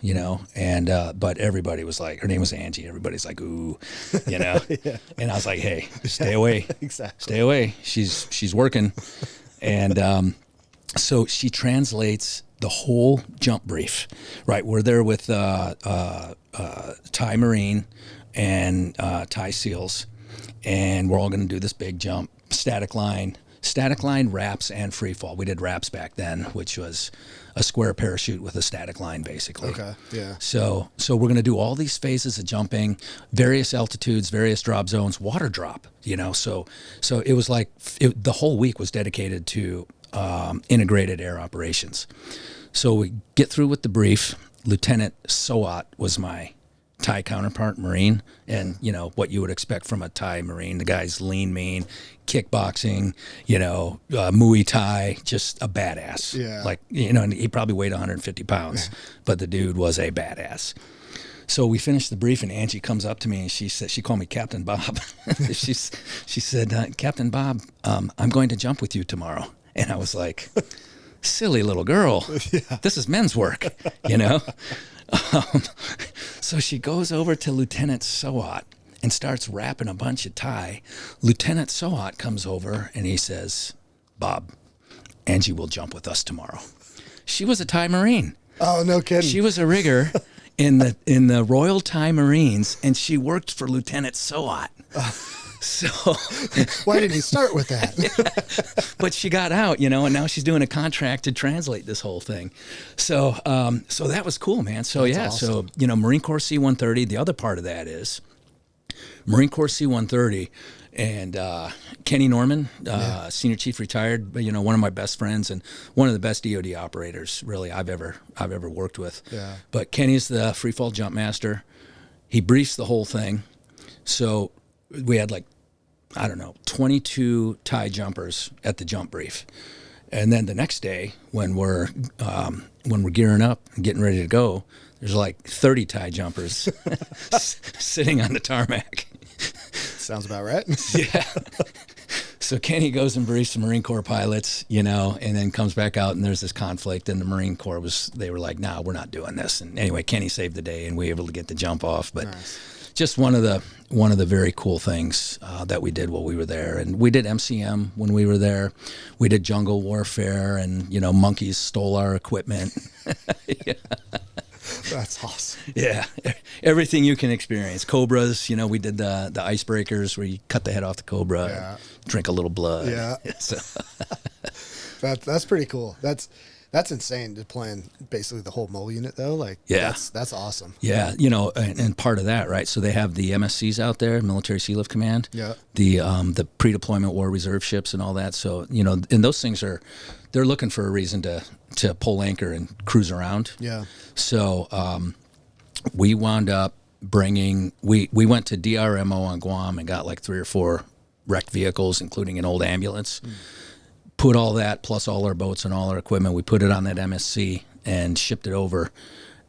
and but everybody was like, her name was Angie. Everybody's like, ooh, yeah. And I was like, hey, stay away. Exactly. Stay away. She's working. And so she translates the whole jump brief, right? We're there with Thai Marine and Thai SEALs, and we're all going to do this big jump, static line, wraps, and free fall. We did wraps back then, which was a square parachute with a static line, basically. Okay, yeah. So we're going to do all these phases of jumping, various altitudes, various drop zones, water drop, So it was like the whole week was dedicated to integrated air operations. So we get through with the brief. Lieutenant Sowat was my Thai counterpart, Marine, and what you would expect from a Thai Marine. The guy's lean, mean, kickboxing, Muay Thai, just a badass. Yeah. And he probably weighed 150 pounds, but the dude was a badass. So we finished the brief, and Angie comes up to me, and she said, she called me Captain Bob. she said, Captain Bob, I'm going to jump with you tomorrow. And I was like, silly little girl, this is men's work, So she goes over to Lieutenant Sowat and starts rapping a bunch of Thai. Lieutenant Sowat comes over and he says, Bob, Angie will jump with us tomorrow. She was a Thai Marine. Oh, no kidding. She was a rigger in the Royal Thai Marines, and she worked for Lieutenant Sowat. So why didn't he start with that? But she got out, and now she's doing a contract to translate this whole thing. So so that was cool, man. So that's awesome. So Marine Corps C-130. The other part of that is Marine Corps C-130, and Kenny Norman, Senior Chief retired, one of my best friends and one of the best EOD operators really I've ever worked with. Yeah. But Kenny's the free fall jump master. He briefs the whole thing. So we had 22 Thai jumpers at the jump brief. And then the next day, when we're gearing up and getting ready to go, there's 30 Thai jumpers sitting on the tarmac. Sounds about right. Yeah. So Kenny goes and briefs the Marine Corps pilots, and then comes back out, and there's this conflict, and the Marine Corps they were like, nah, we're not doing this. And anyway, Kenny saved the day, and we were able to get the jump off. But just one of the very cool things that we did while we were there. And we did MCM when we were there. We did jungle warfare, and monkeys stole our equipment. Yeah. That's awesome. Yeah, everything you can experience. Cobras, we did the icebreakers where you cut the head off the cobra, drink a little blood. Yeah. So. That's pretty cool. That's insane, deploying basically the whole mole unit though. Like, Yeah. that's awesome. Yeah, and part of that, right? So they have the MSCs out there, Military Sea Lift Command. Yeah. The pre-deployment war reserve ships and all that. So and those things they're looking for a reason to pull anchor and cruise around. Yeah. So we wound up we went to DRMO on Guam and got like 3 or 4 wrecked vehicles, including an old ambulance. Put all that plus all our boats and all our equipment. We put it on that MSC and shipped it over.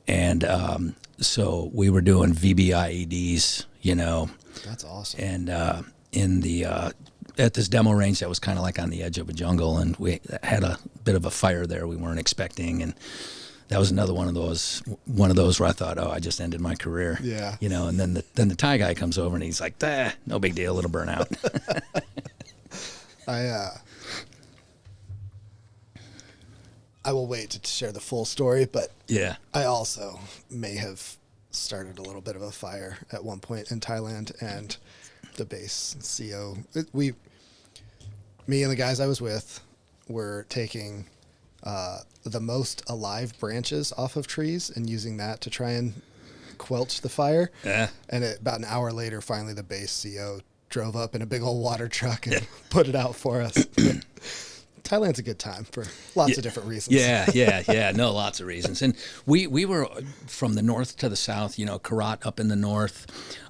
And so we were doing VBIEDs, That's awesome. and in the at this demo range that was kind of like on the edge of a jungle, and we had a bit of a fire there we weren't expecting, and that was another one of those where I thought, oh, I just ended my career. Yeah. And then the Thai guy comes over and he's like, no big deal, it'll burn out. I will wait to share the full story, but Yeah. I also may have started a little bit of a fire at one point in Thailand, and the base CO. Me and the guys I was with were taking the most alive branches off of trees and using that to try and quelch the fire. Yeah. And about an hour later, finally the base CO drove up in a big old water truck and put it out for us. Thailand's a good time for lots of different reasons. Yeah. No, lots of reasons. And we were from the north to the south, Karat up in the north,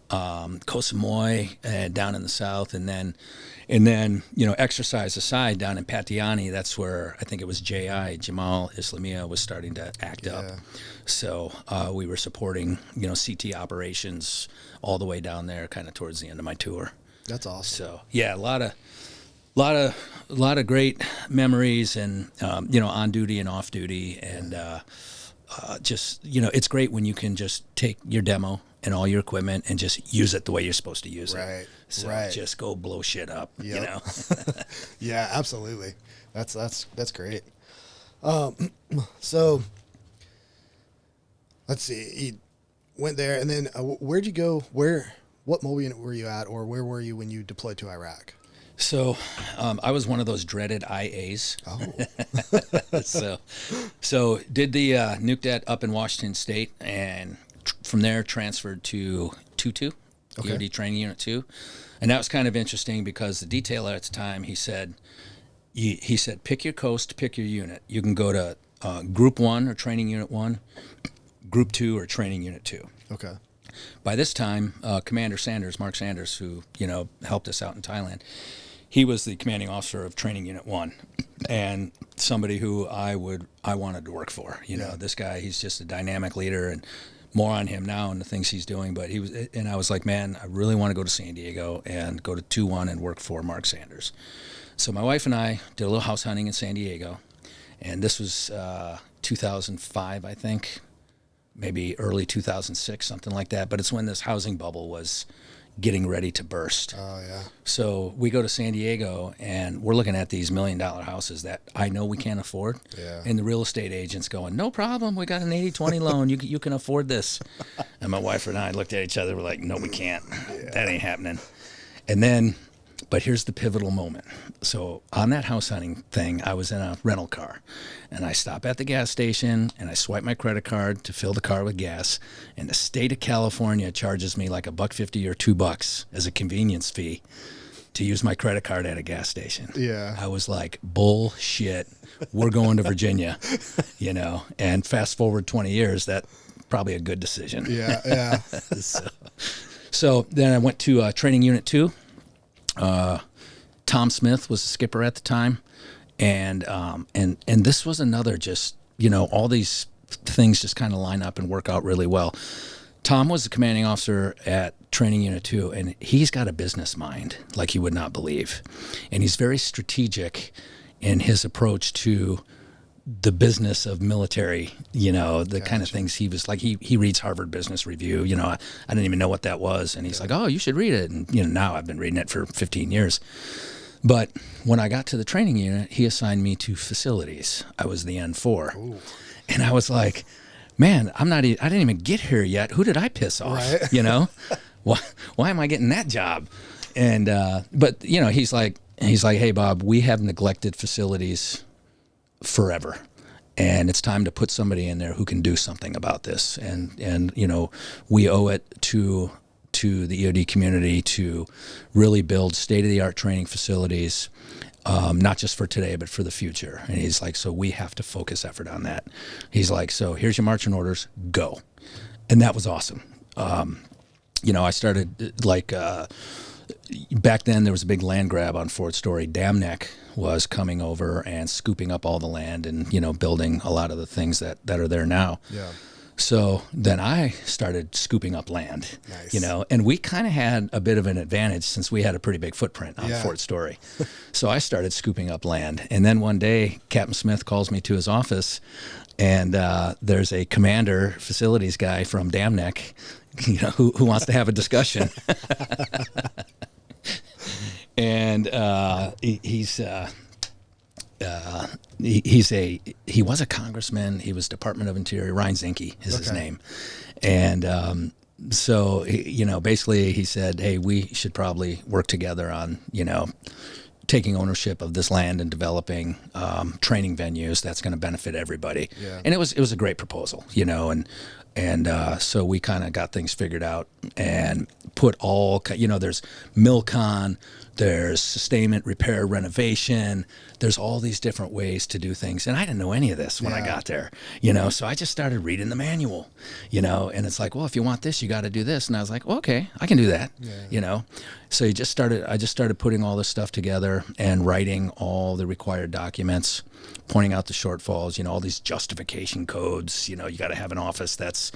Koh Samui down in the south, and then exercise aside, down in Patiani, that's where I think it was Jamal Islamia was starting to act up. So we were supporting, CT operations all the way down there, kind of towards the end of my tour. That's awesome. So yeah, a lot of great memories, and on duty and off duty, and just it's great when you can just take your demo and all your equipment and just use it the way you're supposed to use it. Right. So just go blow shit up. Yep. Yeah, absolutely. That's great. So let's see. You went there, and then where'd you go? What mobile unit were you at, or where were you when you deployed to Iraq? So I was one of those dreaded IAs. Oh. So did the NUCDET up in Washington State, and from there transferred to 2-2, EOD Training Unit 2. And that was kind of interesting because the detailer at the time, he said, pick your coast, pick your unit. You can go to Group 1 or Training Unit 1, Group 2 or Training Unit 2. Okay. By this time, Commander Sanders, Mark Sanders, who, helped us out in Thailand, he was the commanding officer of Training Unit 1, and somebody who I wanted to work for. This guy, he's just a dynamic leader, and more on him now and the things he's doing. But I was like, man, I really want to go to San Diego and go to 2-1 and work for Mark Sanders. So my wife and I did a little house hunting in San Diego, and this was 2005, I think. Maybe early 2006, something like that. But it's when this housing bubble was getting ready to burst. Oh, yeah. So we go to San Diego, and we're looking at these $1 million houses that I know we can't afford. Yeah. And the real estate agent's going, no problem. We got an 80-20 loan. You can afford this. And my wife and I looked at each other. We're like, no, we can't. Yeah. That ain't happening. And then, but here's the pivotal moment. So on that house hunting thing, I was in a rental car, and I stop at the gas station and I swipe my credit card to fill the car with gas, and the state of California charges me like $1.50 or $2 as a convenience fee to use my credit card at a gas station. Yeah. I was like, bullshit. We're going to Virginia, and fast forward 20 years, that's probably a good decision. Yeah. So then I went to Training Unit 2. Tom Smith was the skipper at the time, and this was another just all these things just kind of line up and work out really well. Tom was the commanding officer at Training Unit 2, and he's got a business mind like you would not believe, and he's very strategic in his approach to the business of military, the kind of things he was like, he reads Harvard Business Review, I didn't even know what that was. And he's like, oh, you should read it. And, now I've been reading it for 15 years. But when I got to the training unit, he assigned me to facilities. I was the N4. Ooh. And I was like, man, I didn't even get here yet. Who did I piss off? Right. Why am I getting that job? And, but he's like, hey, Bob, we have neglected facilities forever. And it's time to put somebody in there who can do something about this. And you know, we owe it to the EOD community to really build state-of-the-art training facilities, not just for today, but for the future. And he's like, so we have to focus effort on that. He's like, so here's your marching orders, go. And that was awesome. You know, I started like, back then there was a big land grab on Fort Story. Dam Neck was coming over and scooping up all the land and, you know, building a lot of the things that are there now. Yeah. So then I started scooping up land, you know, and we kind of had a bit of an advantage since we had a pretty big footprint on Fort Story. So I started scooping up land. And then one day, Captain Smith calls me to his office, and there's a commander facilities guy from Dam Neck, you know, who wants to have a discussion. And he was a congressman. He was Department of Interior. Ryan Zinke is his name. And so, you know, basically he said, hey, we should probably work together on, you know, taking ownership of this land and developing training venues that's going to benefit everybody. Yeah. And it was a great proposal, you know, and so we kind of got things figured out and put all, you know, there's MilCon, there's sustainment, repair, renovation. There's all these different ways to do things. And I didn't know any of this when I got there, you know, so I just started reading the manual, you know, and it's like, well, if you want this, you got to do this. And I was like, well, okay, I can do that, you know. So I just started putting all this stuff together and writing all the required documents, pointing out the shortfalls, you know, all these justification codes. You know, you got to have an office that's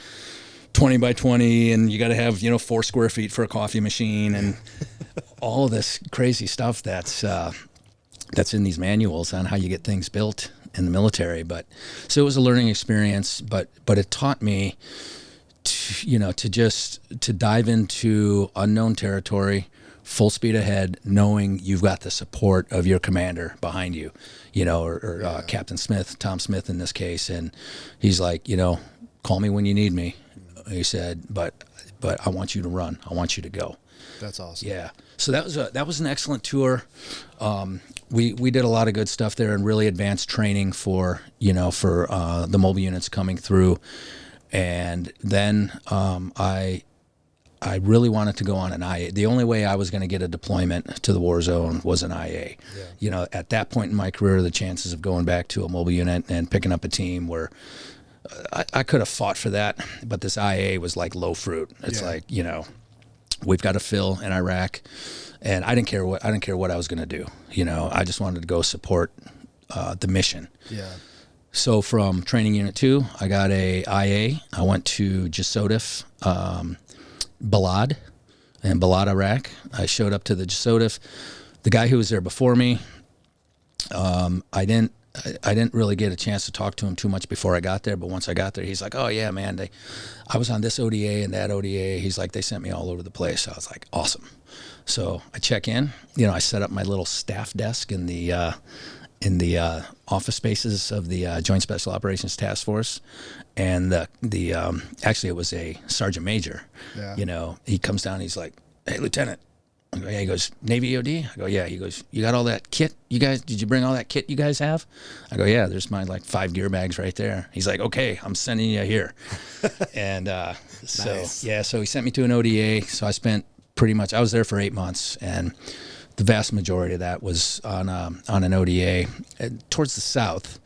20 by 20, and you got to have, you know, 4 square feet for a coffee machine, and all of this crazy stuff that's in these manuals on how you get things built in the military. But so it was a learning experience, but it taught me to dive into unknown territory, full speed ahead, knowing you've got the support of your commander behind you, you know, or Captain Smith, Tom Smith in this case. And he's like, you know, call me when you need me. He said, but I want you to run. I want you to go. That's awesome. Yeah. So that was an excellent tour. We did a lot of good stuff there and really advanced training for the mobile units coming through. And then I really wanted to go on an IA. The only way I was going to get a deployment to the war zone was an IA. Yeah. You know, at that point in my career, the chances of going back to a mobile unit and picking up a team were, I could have fought for that, but this IA was like low fruit. It's like, you know, we've got to fill in Iraq, and I didn't care what I was going to do. You know, I just wanted to go support the mission. Yeah. So from Training Unit 2, I got a IA. I went to Jasodif, Balad, in Balad, Iraq. I showed up to the Jasodif. The guy who was there before me, I didn't really get a chance to talk to him too much before I got there, but once I got there, he's like, oh yeah, man, I was on this ODA and that ODA. He's like, they sent me all over the place. I was like, awesome. So I check in, you know, I set up my little staff desk in the office spaces of the Joint Special Operations Task Force. And actually it was a sergeant major. Yeah. You know, he comes down, he's like, hey, Lieutenant. I go, yeah. He goes, Navy EOD? I go, yeah. He goes, you got all that kit? Did you bring all that kit you guys have? I go, yeah, there's my 5 gear bags right there. He's like, okay, I'm sending you here. And nice. So he sent me to an ODA. So I was there for 8 months, and the vast majority of that was on an ODA towards the south,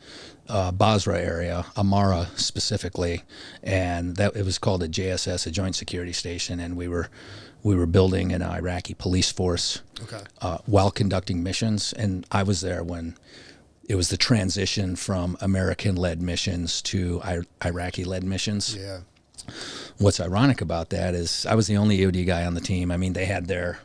Basra area, Amara specifically, and it was called a JSS, a Joint Security Station, and we were building an Iraqi police force while conducting missions. And I was there when it was the transition from American-led missions to Iraqi-led missions. Yeah. What's ironic about that is I was the only EOD guy on the team. I mean, they had their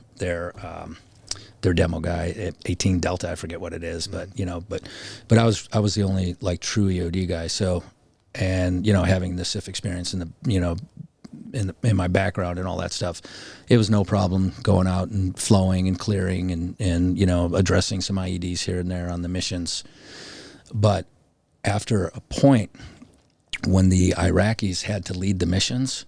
demo guy, 18 Delta, I forget what it is, but you know, but I was the only true EOD guy. So, and you know, having the CIF experience in the, you know, in my background and all that stuff, it was no problem going out and flowing and clearing and you know, addressing some IEDs here and there on the missions. But after a point when the Iraqis had to lead the missions,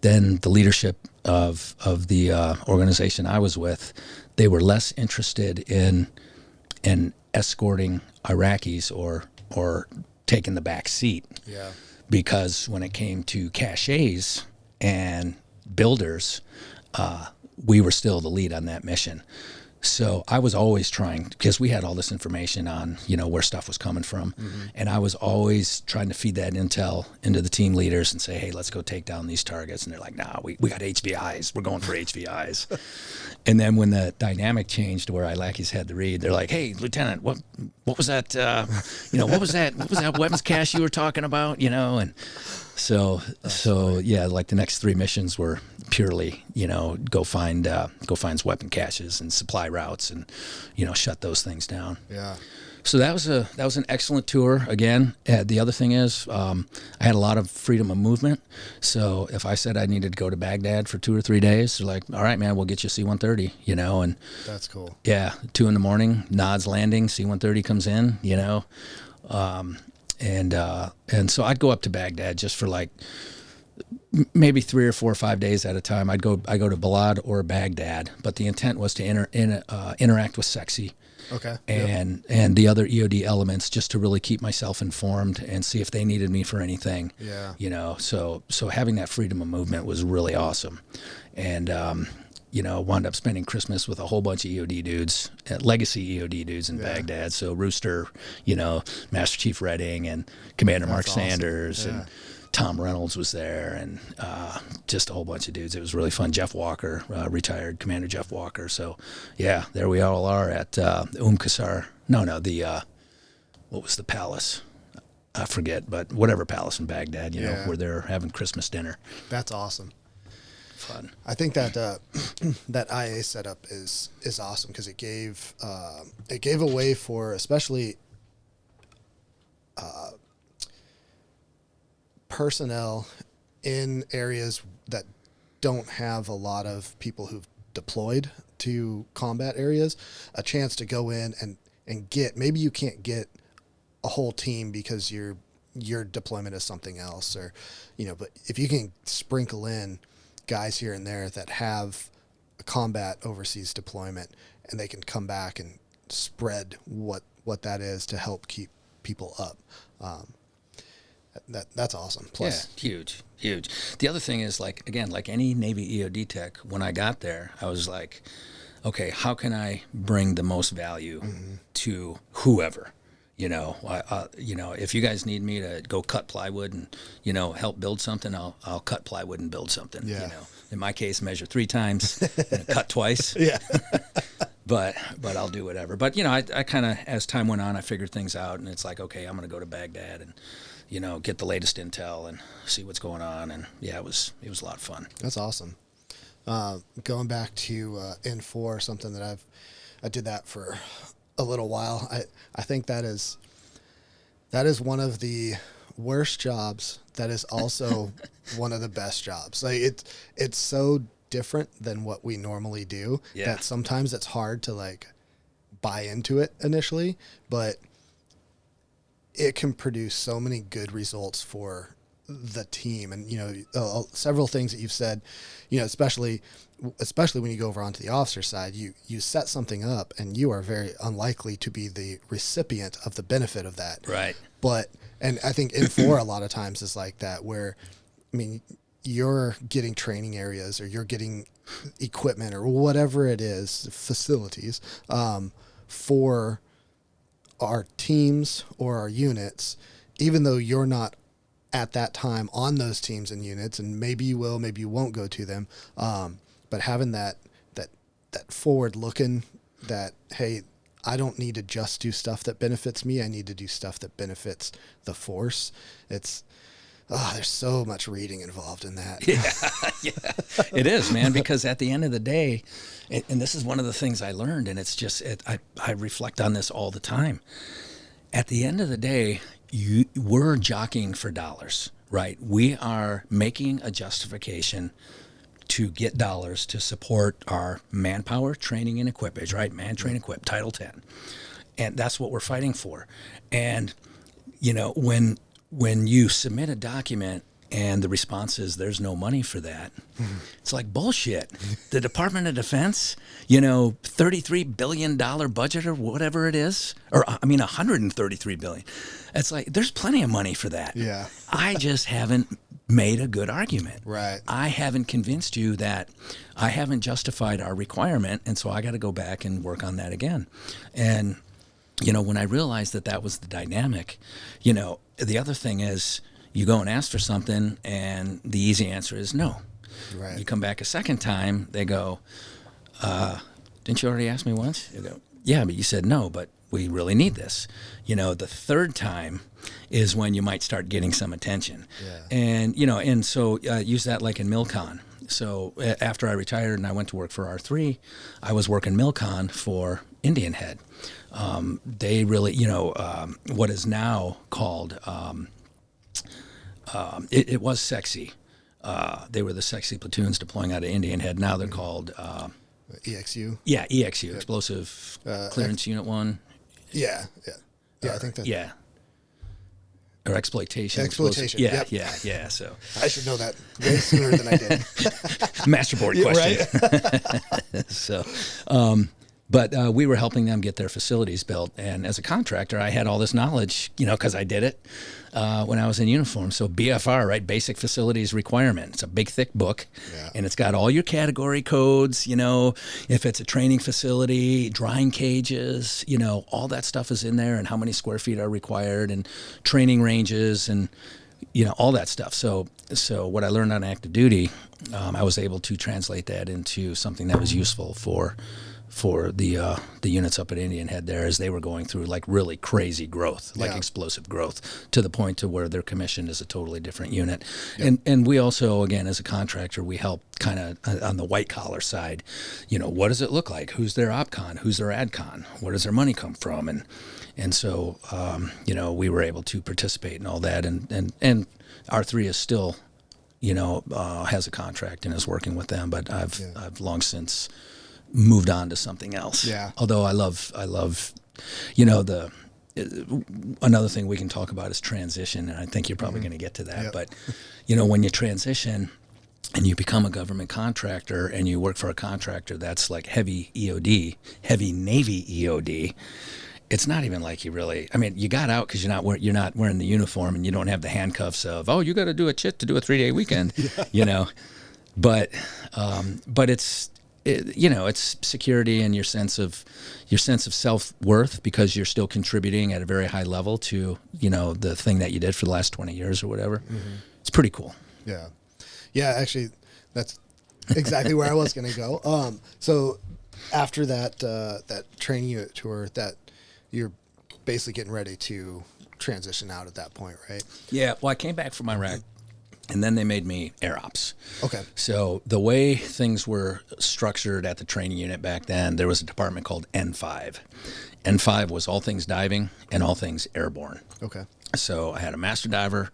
then the leadership of the organization I was with, they were less interested in escorting Iraqis or or taken the back seat. Yeah. Because when it came to caches and builders, we were still the lead on that mission. So I was always trying, because we had all this information on, where stuff was coming from. And I was always trying to feed that intel into the team leaders and say, hey, let's go take down these targets. And they're like, nah, we got HVIs. We're going for HVIs. And then when the dynamic changed where Iraqis had to read, they're like, hey, Lieutenant, what was that, what was that weapons cache you were talking about, And so yeah, like the next 3 missions were purely, go find weapon caches and supply routes and, shut those things down. Yeah. So that was an excellent tour. Again, the other thing is I had a lot of freedom of movement. So if I said I needed to go to Baghdad for 2 or 3 days, they're like, all right, man, we'll get you C-130, and that's cool. Yeah, 2 a.m, nods landing, C-130 comes in, and so I'd go up to Baghdad just for like maybe 3 or 4 or 5 days at a time. I go to Balad or Baghdad, but the intent was to interact with Sexy. Okay. And the other EOD elements, just to really keep myself informed and see if they needed me for anything. Yeah. So having that freedom of movement was really awesome. And wound up spending Christmas with a whole bunch of EOD dudes, legacy EOD dudes in Baghdad. So Rooster, Master Chief Redding and Commander Mark awesome. Sanders and Tom Reynolds was there, and just a whole bunch of dudes. It was really fun. Jeff Walker, retired Commander Jeff Walker. So, yeah, there we all are at Qasr. What was the palace? I forget, but whatever palace in Baghdad, where they're having Christmas dinner. That's awesome. Fun. I think that that IA setup is awesome because it gave a way for especially personnel in areas that don't have a lot of people who've deployed to combat areas a chance to go in and get, maybe you can't get a whole team because your deployment is something else, or but if you can sprinkle in guys here and there that have a combat overseas deployment and they can come back and spread what that is to help keep people up. That's awesome. Plus, yeah, huge. The other thing is, like any Navy EOD tech, when I got there, I was like, okay, how can I bring the most value to whoever? If you guys need me to go cut plywood and, help build something, I'll cut plywood and build something. Yeah. In my case, measure 3 times, cut twice. Yeah. But I'll do whatever. But, I kind of, as time went on, I figured things out, and it's like, okay, I'm going to go to Baghdad and, get the latest intel and see what's going on. And yeah, it was a lot of fun. That's awesome. Going back to N4, something that I did that for a little while. I think that is one of the worst jobs. That is also one of the best jobs. Like it's so different than what we normally do that sometimes it's hard to like buy into it initially, but it can produce so many good results for the team. And, several things that you've said, especially when you go over onto the officer side, you set something up and you are very unlikely to be the recipient of the benefit of that. Right. And I think N4 a lot of times is like that, where, you're getting training areas or you're getting equipment or whatever it is, facilities, for our teams or our units, even though you're not at that time on those teams and units, and maybe you will, maybe you won't go to them. But having that forward looking, that, hey, I don't need to just do stuff that benefits me. I need to do stuff that benefits the force. There's so much reading involved in that. Yeah, it is, man, because at the end of the day, and this is one of the things I learned, and it's just, I reflect on this all the time. At the end of the day, we're jockeying for dollars, right? We are making a justification to get dollars to support our manpower, training, and equipage, right? Man, train, equip, Title 10. And that's what we're fighting for. And, when you submit a document And the response is, there's no money for that. It's like bullshit. The Department of Defense, $33 billion budget or whatever it is, or $133 billion. It's like, there's plenty of money for that. Yeah. I just haven't made a good argument. Right. I haven't convinced you that I haven't justified our requirement, and so I got to go back and work on that again. And, when I realized that was the dynamic, the other thing is, you go and ask for something, and the easy answer is no. Right. You come back a second time, they go, didn't you already ask me once? You go, yeah, but you said no, but we really need this. The third time is when you might start getting some attention. Yeah. And so use that like in MilCon. So after I retired and I went to work for R3, I was working MilCon for Indian Head. They really, what is now called... It was sexy. They were the sexy platoons deploying out of Indian Head. Now they're called... EXU? Yeah, EXU, Explosive Clearance Unit 1. Yeah. I think that... Yeah. Or exploitation. Exploitation, Yeah, yep. yeah. So I should know that way sooner than I did. Masterboard question. Right? So... But we were helping them get their facilities built. And as a contractor, I had all this knowledge, because I did it when I was in uniform. So BFR, right, Basic Facilities Requirement. It's a big, thick book. Yeah. And it's got all your category codes, if it's a training facility, drying cages, all that stuff is in there, and how many square feet are required, and training ranges, and, all that stuff. So what I learned on active duty, I was able to translate that into something that was useful for the units up at Indian Head there, as they were going through like really crazy growth, like explosive growth, to the point to where they're commissioned as a totally different unit. Yep. And we also, again, as a contractor, we help kind of on the white collar side, what does it look like? Who's their OpCon? Who's their AdCon? Where does their money come from? And so, we were able to participate in all that. And R3 is still, has a contract and is working with them, but I've long since moved on to something else. Yeah. Although I love, another thing we can talk about is transition, and I think you're probably going to get to that. Yep. But, when you transition and you become a government contractor and you work for a contractor that's like heavy EOD, heavy Navy EOD, it's not even like you really, you got out because you're not wearing the uniform, and you don't have the handcuffs of, you got to do a chit to do a 3-day weekend, but it's, it's security and your sense of self-worth, because you're still contributing at a very high level to, the thing that you did for the last 20 years or whatever. Mm-hmm. It's pretty cool. Yeah. Yeah, actually, that's exactly where I was going to go. So after that training unit tour, that you're basically getting ready to transition out at that point, right? Yeah. Well, I came back from Iraq. And then they made me air ops. Okay. So the way things were structured at the training unit back then, there was a department called N5. N5 was all things diving and all things airborne. Okay. So I had a master diver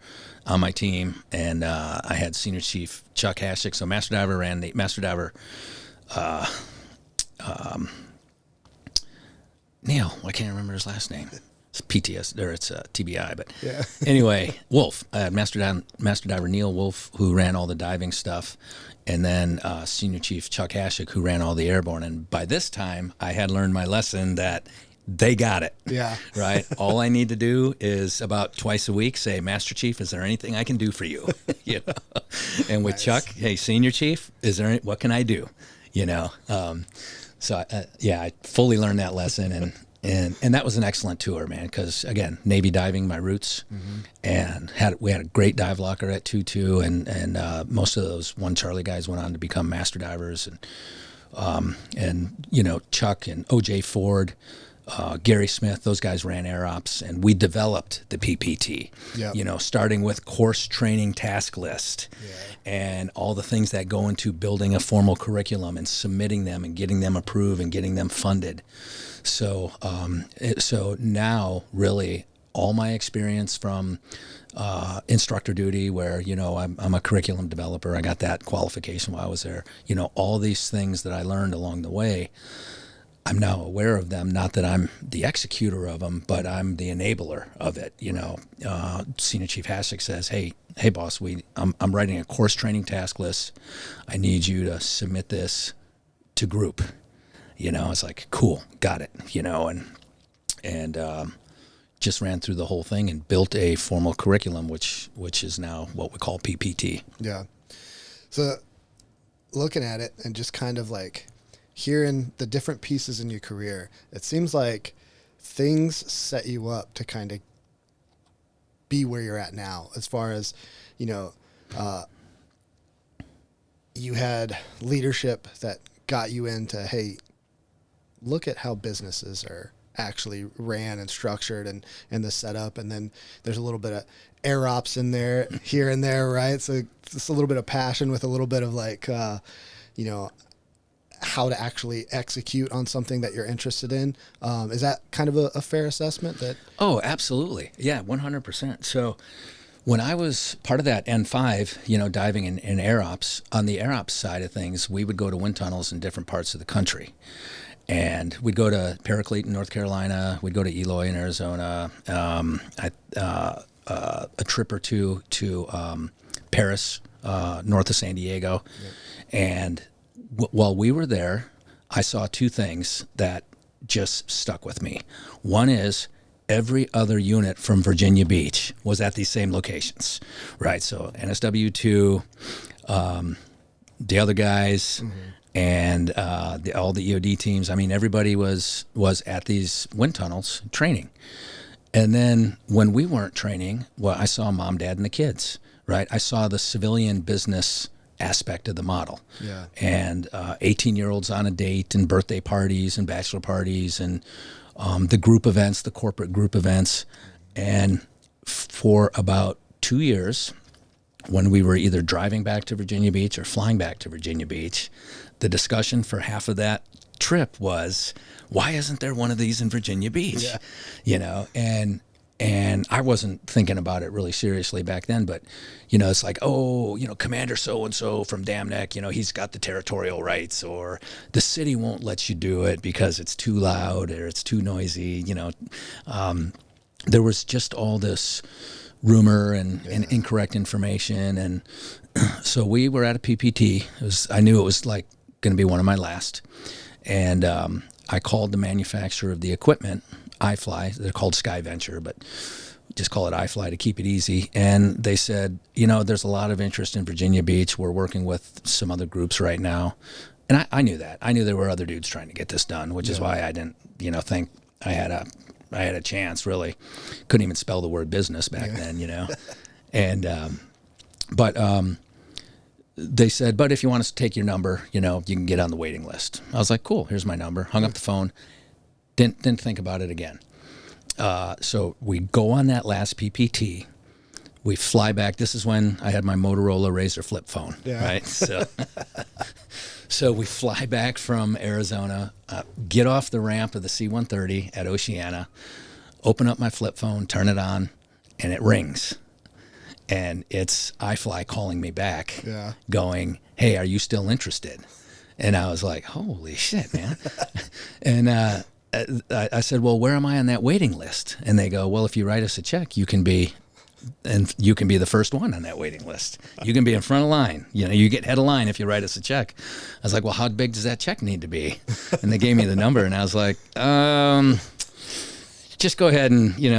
on my team, and I had Senior Chief Chuck Hashik. So master diver ran the master diver. Neil, I can't remember his last name. It's PTS, or it's TBI, but yeah. Anyway, Wolf. I had master diver Neil Wolf, who ran all the diving stuff, and then Senior Chief Chuck Hashik, who ran all the airborne. And by this time, I had learned my lesson that they got it. Yeah. Right? All I need to do is about twice a week say, Master Chief, is there anything I can do for you? And with nice. Chuck, hey, Senior Chief, what can I do? So I fully learned that lesson, and that was an excellent tour, man. Because again, Navy diving, my roots, mm-hmm. and we had a great dive locker at 2-2, and most of those 1 Charlie guys went on to become master divers, and Chuck and O.J. Ford, Gary Smith, those guys ran air ops, and we developed the PPT. Yep. Starting with course training task list, and all the things that go into building a formal curriculum and submitting them and getting them approved and getting them funded. So, so now really all my experience from instructor duty, where I'm a curriculum developer. I got that qualification while I was there. All these things that I learned along the way, I'm now aware of them. Not that I'm the executor of them, but I'm the enabler of it. Senior Chief Hasek says, "Hey, boss, I'm writing a course training task list. I need you to submit this to group." It's like, cool, got it. And just ran through the whole thing and built a formal curriculum, which is now what we call PPT. Yeah. So looking at it and just kind of like hearing the different pieces in your career, it seems like things set you up to kind of be where you're at now, as far as, you had leadership that got you into, hey, look at how businesses are actually ran and structured and the setup. And then there's a little bit of air ops in there, here and there, right? So just a little bit of passion with a little bit of like, how to actually execute on something that you're interested in. Is that kind of a fair assessment? That? Oh, absolutely. Yeah, 100%. So when I was part of that N5, diving in air ops, on the air ops side of things, we would go to wind tunnels in different parts of the country. And we'd go to Paraclete in North Carolina. We'd go to Eloy in Arizona. A trip or two to Paris, north of San Diego. Yep. And while we were there, I saw two things that just stuck with me. One is every other unit from Virginia Beach was at these same locations, right? So NSW2, the other guys, and all the EOD teams. I mean, everybody was at these wind tunnels training. And then when we weren't training, I saw mom, dad, and the kids, right? I saw the civilian business aspect of the model. Yeah. And 18-year-olds on a date and birthday parties and bachelor parties and the group events, the corporate group events. And for about 2 years, when we were either driving back to Virginia Beach or flying back to Virginia Beach, the discussion for half of that trip was, why isn't there one of these in Virginia Beach? Yeah. And I wasn't thinking about it really seriously back then, but, it's like, Commander so-and-so from Dam Neck, he's got the territorial rights, or the city won't let you do it because it's too loud or it's too noisy. There was just all this rumor and incorrect information. And so we were at a PPT. I knew it was like going to be one of my last. And I called the manufacturer of the equipment, iFly. They're called Sky Venture, but just call it iFly to keep it easy. And they said, there's a lot of interest in Virginia Beach. We're working with some other groups right now. And I knew that. I knew there were other dudes trying to get this done, which is why I didn't, think I had a chance, really. Couldn't even spell the word business back then, And, they said, but if you want us to take your number, you can get on the waiting list. I was like, cool, here's my number. Hung up the phone. Didn't think about it again. So we go on that last PPT. We fly back. This is when I had my Motorola Razr flip phone, right? So we fly back from Arizona, get off the ramp of the C-130 at Oceana, open up my flip phone, turn it on, and it rings. And it's iFly calling me back, going, hey, are you still interested? And I was like, holy shit, man. And I said, well, where am I on that waiting list? And they go, well, if you write us a check, you can be the first one on that waiting list. You can be in front of line. You get head of line if you write us a check. I was like, well, how big does that check need to be? And they gave me the number, and I was like, just go ahead and, you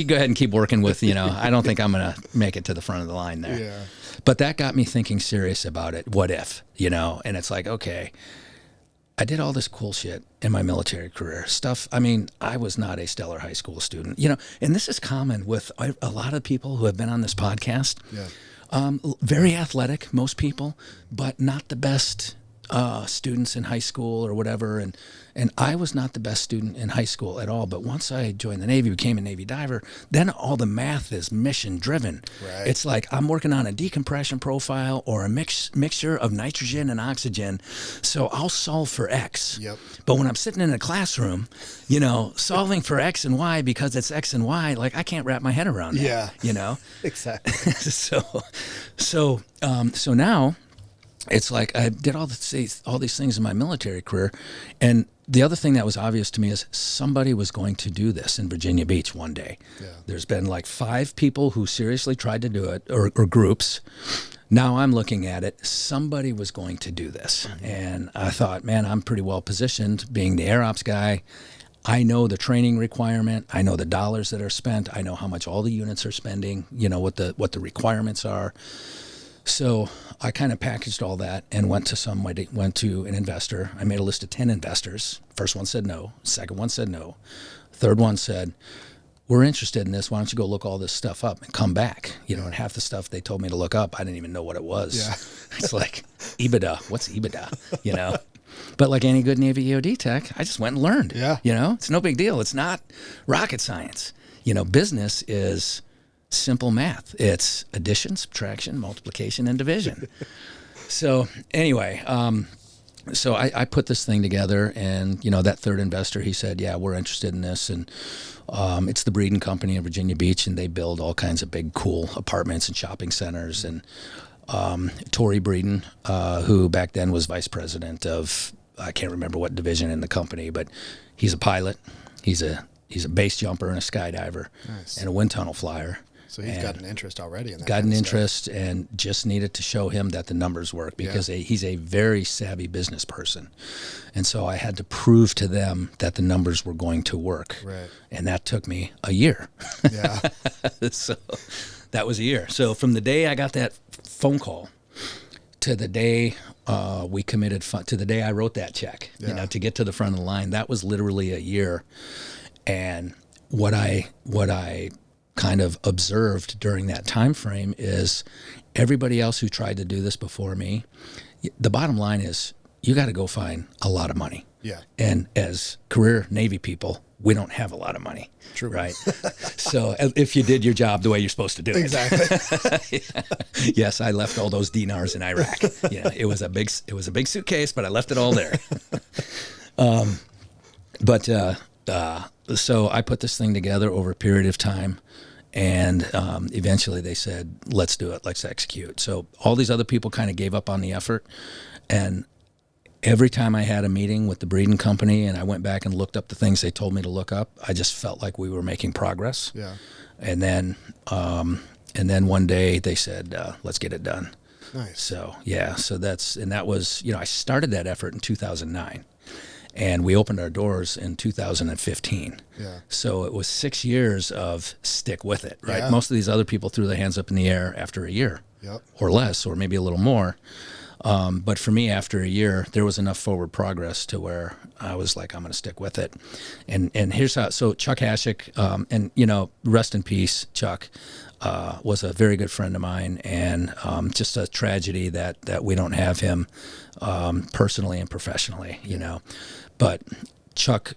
go ahead and keep working with, I don't think I'm going to make it to the front of the line there. Yeah. But that got me thinking serious about it. What if, and it's like, okay, I did all this cool shit in my military career stuff. I mean, I was not a stellar high school student, and this is common with a lot of people who have been on this podcast. Yeah. Very athletic, most people, but not the best students in high school or whatever. And I was not the best student in high school at all. But once I joined the Navy, became a Navy diver, then all the math is mission driven. Right. It's like I'm working on a decompression profile or a mixture of nitrogen and oxygen. So I'll solve for X. Yep. But when I'm sitting in a classroom, solving for X and Y because it's X and Y, like I can't wrap my head around that. Yeah. You know? Exactly. So now it's like I did all these things in my military career, and the other thing that was obvious to me is somebody was going to do this in Virginia Beach one day. Yeah. There's been like 5 people who seriously tried to do it, or groups. Now I'm looking at it, somebody was going to do this. And I thought, man, I'm pretty well positioned being the Air Ops guy. I know the training requirement. I know the dollars that are spent. I know how much all the units are spending, what the requirements are. So I kind of packaged all that and went to an investor. I made a list of 10 investors. First one said no. Second one said no. Third one said, we're interested in this. Why don't you go look all this stuff up and come back? And half the stuff they told me to look up, I didn't even know what it was. Yeah. It's like, EBITDA. What's EBITDA? But like any good Navy EOD tech, I just went and learned. Yeah. It's no big deal. It's not rocket science. Business is simple math. It's addition, subtraction, multiplication, and division. So anyway, so I put this thing together, and that third investor, he said, yeah, we're interested in this, and it's the Breeden Company in Virginia Beach, and they build all kinds of big, cool apartments and shopping centers. And Tory Breeden, who back then was vice president of, I can't remember what division in the company, but he's a pilot. He's a base jumper and a skydiver. Nice. And a wind tunnel flyer. So he's got an interest already in that. Got an interest, and just needed to show him that the numbers work, because he's a very savvy business person. And so I had to prove to them that the numbers were going to work. Right. And that took me a year. Yeah. So that was a year. So from the day I got that phone call to the day we committed to the day I wrote that check, to get to the front of the line, that was literally a year. And what I kind of observed during that time frame is everybody else who tried to do this before me, the bottom line is you got to go find a lot of money. Yeah. And as career Navy people, we don't have a lot of money. True. Right. So if you did your job the way you're supposed to do it. Exactly. Yes, I left all those dinars in Iraq. It was a big suitcase, but I left it all there. So I put this thing together over a period of time, and eventually they said, let's do it, let's execute. So all these other people kind of gave up on the effort, and every time I had a meeting with the Breeden Company and I went back and looked up the things they told me to look up, I just felt like we were making progress. Yeah. And then one day they said, let's get it done. Nice. So that was, I started that effort in 2009. And we opened our doors in 2015. Yeah. So it was 6 years of stick with it, right? Yeah. Most of these other people threw their hands up in the air after a year. Yep. Or less, or maybe a little more. But for me, after a year, there was enough forward progress to where I was like, I'm going to stick with it. And here's how. So Chuck Hashik, and rest in peace, Chuck, was a very good friend of mine, and just a tragedy that we don't have him personally and professionally, But Chuck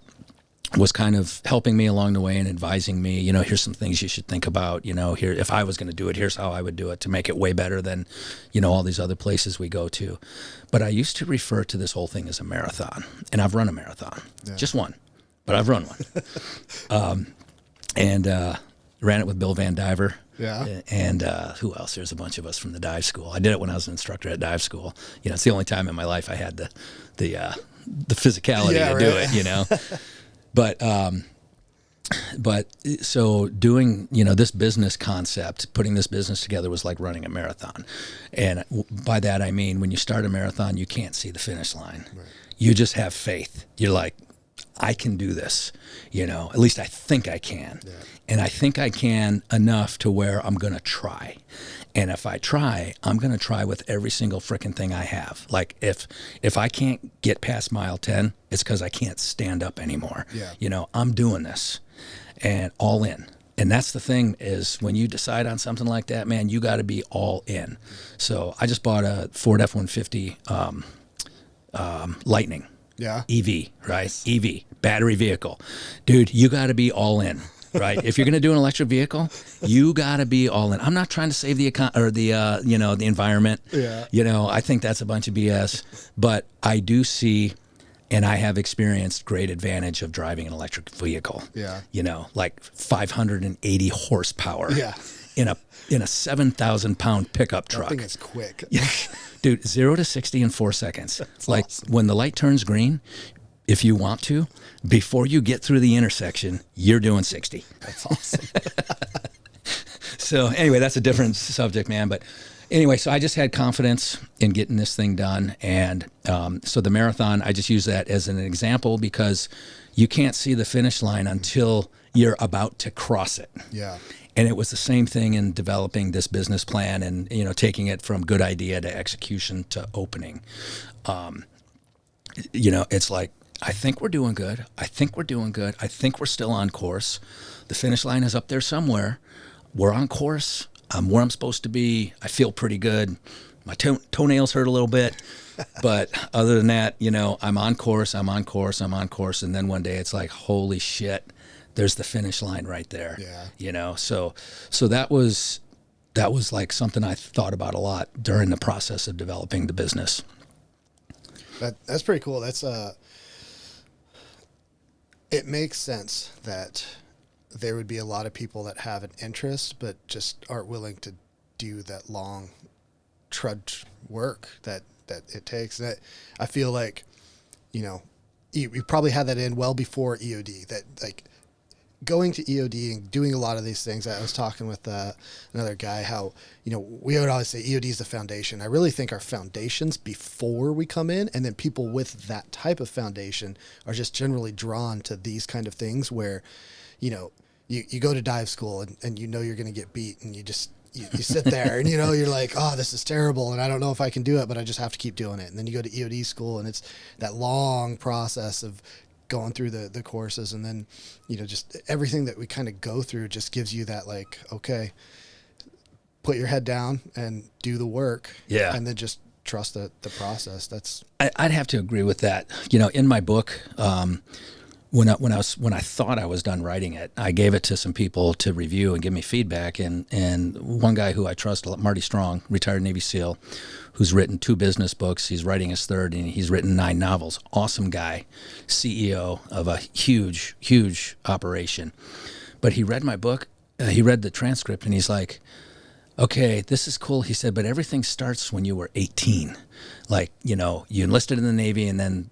was kind of helping me along the way and advising me, here's some things you should think about, here, if I was going to do it, here's how I would do it to make it way better than, all these other places we go to. But I used to refer to this whole thing as a marathon, and I've run a marathon, just one, but I've run one. And ran it with Bill Van Diver. Yeah. And who else? There's a bunch of us from the dive school. I did it when I was an instructor at dive school. It's the only time in my life I had the physicality to do it, But so doing, this business concept, putting this business together was like running a marathon. And by that, I mean, when you start a marathon, you can't see the finish line. Right. You just have faith. You're like, I can do this, at least I think I can. Yeah. And I think I can enough to where I'm going to try. And if I try, I'm going to try with every single frickin' thing I have. Like if I can't get past mile 10, it's because I can't stand up anymore. Yeah. I'm doing this and all in. And that's the thing is when you decide on something like that, man, you got to be all in. So I just bought a Ford F-150 Lightning. Yeah. EV, right? EV, battery vehicle. Dude, you got to be all in, right? If you're going to do an electric vehicle, you got to be all in. I'm not trying to save the the environment. Yeah. I think that's a bunch of BS, but I do see and I have experienced great advantage of driving an electric vehicle. Yeah. Like 580 horsepower. Yeah. in a 7,000 pound pickup truck. That thing is quick. Dude, 0 to 60 in 4 seconds. That's like awesome. when the light turns green, if you want to, before you get through the intersection, you're doing 60. That's awesome. So anyway, that's a different subject, man. But anyway, so I just had confidence in getting this thing done. And so the marathon, I just use that as an example because you can't see the finish line until you're about to cross it. Yeah. And it was the same thing in developing this business plan and, taking it from good idea to execution to opening. It's like, I think we're doing good. I think we're doing good. I think we're still on course. The finish line is up there somewhere. We're on course. I'm where I'm supposed to be. I feel pretty good. My toenails hurt a little bit. But other than that, I'm on course. I'm on course. I'm on course. And then one day it's like, holy shit, there's the finish line right there. Yeah. So that was like something I thought about a lot during the process of developing the business. That's pretty cool. That's it makes sense that there would be a lot of people that have an interest but just aren't willing to do that long trudge work that it takes. And I feel like, you probably had that in well before EOD, that like going to EOD and doing a lot of these things. I was talking with another guy how, we would always say EOD is the foundation. I really think our foundations before we come in, and then people with that type of foundation are just generally drawn to these kind of things where, you go to dive school and you're going to get beat, and you sit there and, you're like, oh, this is terrible. And I don't know if I can do it, but I just have to keep doing it. And then you go to EOD school and it's that long process of going through the courses. And then, just everything that we kind of go through just gives you that, like, okay, put your head down and do the work. Yeah. And then just trust the process. I'd have to agree with that. In my book, when I thought I was done writing it, I gave it to some people to review and give me feedback. And one guy who I trust, Marty Strong, retired Navy SEAL, who's written 2 business books. He's writing his 3rd, and he's written 9 novels. Awesome guy, CEO of a huge, huge operation. But he read my book. He read the transcript, and he's like, okay, this is cool. He said, but everything starts when you were 18. Like, you enlisted in the Navy, and then,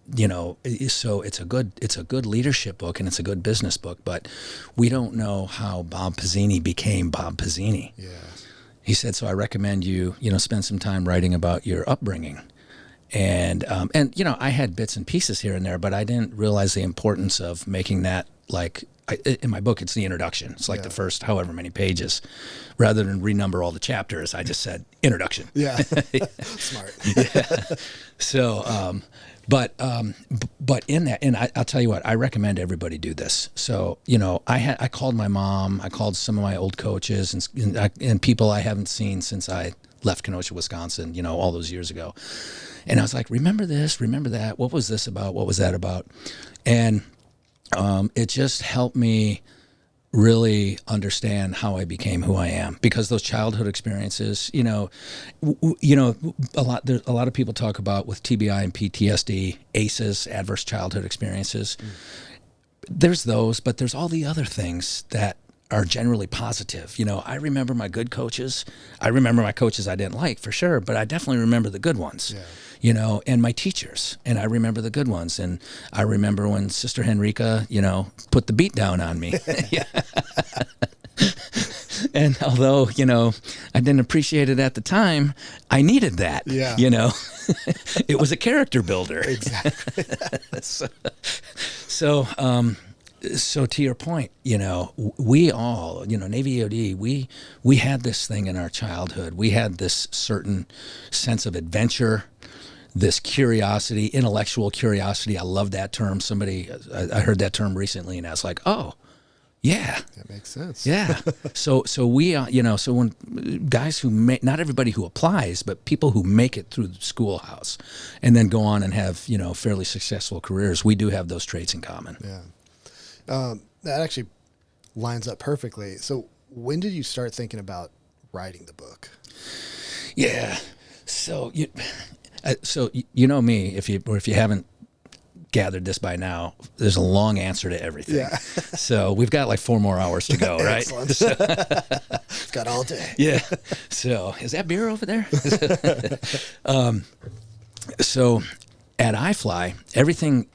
so it's a good leadership book and it's a good business book, but we don't know how Bob Pizzini became Bob Pizzini. Yeah. He said, so I recommend you, spend some time writing about your upbringing. And I had bits and pieces here and there, but I didn't realize the importance of making that, like, in my book, it's the introduction. It's like the first however many pages. Rather than renumber all the chapters, I just said introduction. Yeah. Smart. Yeah. So, but in that, and I'll tell you what, I recommend everybody do this. So, I called my mom, I called some of my old coaches and people I haven't seen since I left Kenosha, Wisconsin, all those years ago. And I was like, remember this, remember that. What was this about? What was that about? And it just helped me really understand how I became who I am, because those childhood experiences, a lot of people talk about with TBI and PTSD, ACEs, adverse childhood experiences. There's those, but there's all the other things that are generally positive. I remember my good coaches. I remember my coaches I didn't like, for sure, but I definitely remember the good ones. Yeah. And my teachers, and I remember the good ones. And I remember when Sister Henrika, put the beat down on me. And although, I didn't appreciate it at the time, I needed that. Yeah. It was a character builder. Exactly. So to your point, we all, Navy EOD, we had this thing in our childhood. We had this certain sense of adventure, this curiosity, intellectual curiosity. I love that term. I heard that term recently, and I was like, oh, yeah. That makes sense. Yeah. So we, so when guys who not everybody who applies, but people who make it through the schoolhouse and then go on and have, fairly successful careers, we do have those traits in common. Yeah. That actually lines up perfectly. So when did you start thinking about writing the book? Yeah. So you know me, if you haven't gathered this by now, there's a long answer to everything. Yeah. So we've got like 4 more hours to go, right? Excellent. Got all day. Yeah. So is that beer over there? So at iFly, everything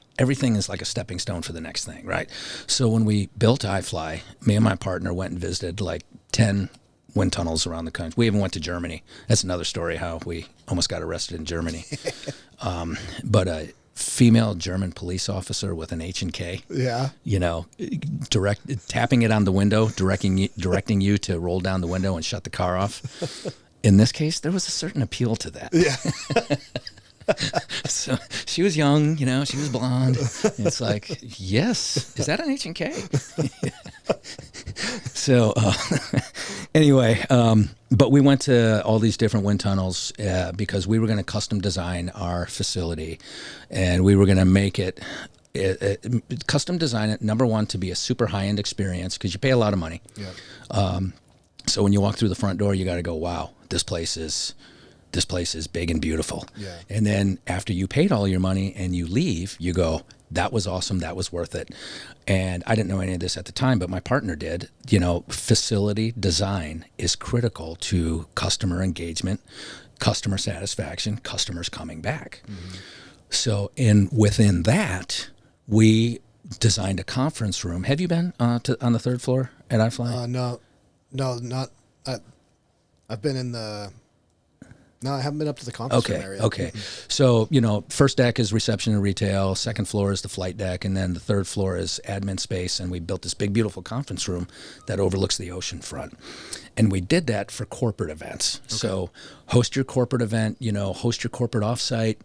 is like a stepping stone for the next thing, right? So when we built iFly, me and my partner went and visited like 10 wind tunnels around the country. We even went to Germany. That's another story, how we almost got arrested in Germany. But a female German police officer with an H&K, Yeah. tapping it on the window, directing you to roll down the window and shut the car off. In this case, there was a certain appeal to that. Yeah. So she was young, she was blonde. And it's like, yes, is that an H&K? So anyway, but we went to all these different wind tunnels because we were going to custom design our facility, and we were going to make it custom design it, number one, to be a super high-end experience because you pay a lot of money. Yeah. So when you walk through the front door, you got to go, wow, this place is big and beautiful. Yeah. And then after you paid all your money and you leave, you go, that was awesome. That was worth it. And I didn't know any of this at the time, but my partner did. Facility design is critical to customer engagement, customer satisfaction, customers coming back. Mm-hmm. So within that, we designed a conference room. Have you been on the 3rd floor at iFly? No, not. I've been in the. No, I haven't been up to the conference room area. Okay. So, first deck is reception and retail. 2nd floor is the flight deck. And then the 3rd floor is admin space. And we built this big, beautiful conference room that overlooks the ocean front. And we did that for corporate events. Okay. So host your corporate event, host your corporate offsite,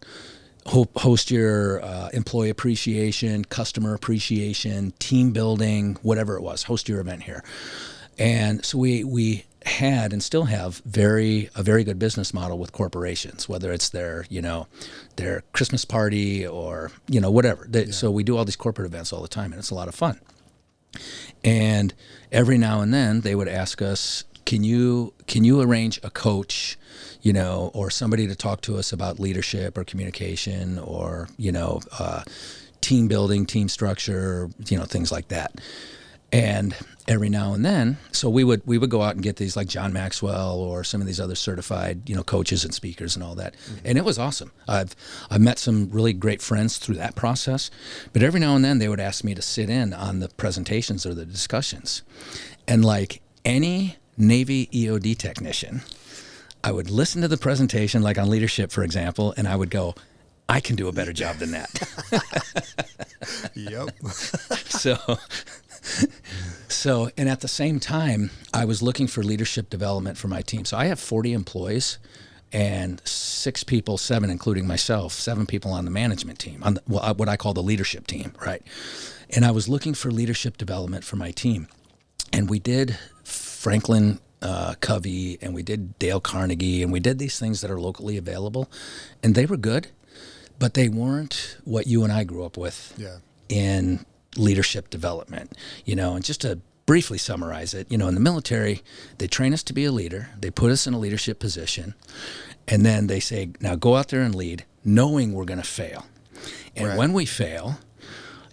host your employee appreciation, customer appreciation, team building, whatever it was. Host your event here. And so we had and still have a very good business model with corporations, whether it's their Christmas party or whatever. So we do all these corporate events all the time, and it's a lot of fun. And every now and then they would ask us, can you arrange a coach, or somebody to talk to us about leadership or communication or team building, team structure, things like that. And every now and then, so we would go out and get these like John Maxwell or some of these other certified, coaches and speakers and all that. Mm-hmm. And it was awesome. I've met some really great friends through that process. But every now and then they would ask me to sit in on the presentations or the discussions. And like any Navy EOD technician, I would listen to the presentation, like on leadership, for example, and I would go, I can do a better job than that. Yep. So, and at the same time, I was looking for leadership development for my team. So I have 40 employees and 7 including myself, 7 people on the management team, on what I call the leadership team, right? And I was looking for leadership development for my team. And we did Franklin Covey, and we did Dale Carnegie, and we did these things that are locally available. And they were good, but they weren't what you and I grew up with in leadership development, and just to briefly summarize it, in the military, they train us to be a leader, they put us in a leadership position, and then they say, now go out there and lead, knowing we're going to fail. And when we fail,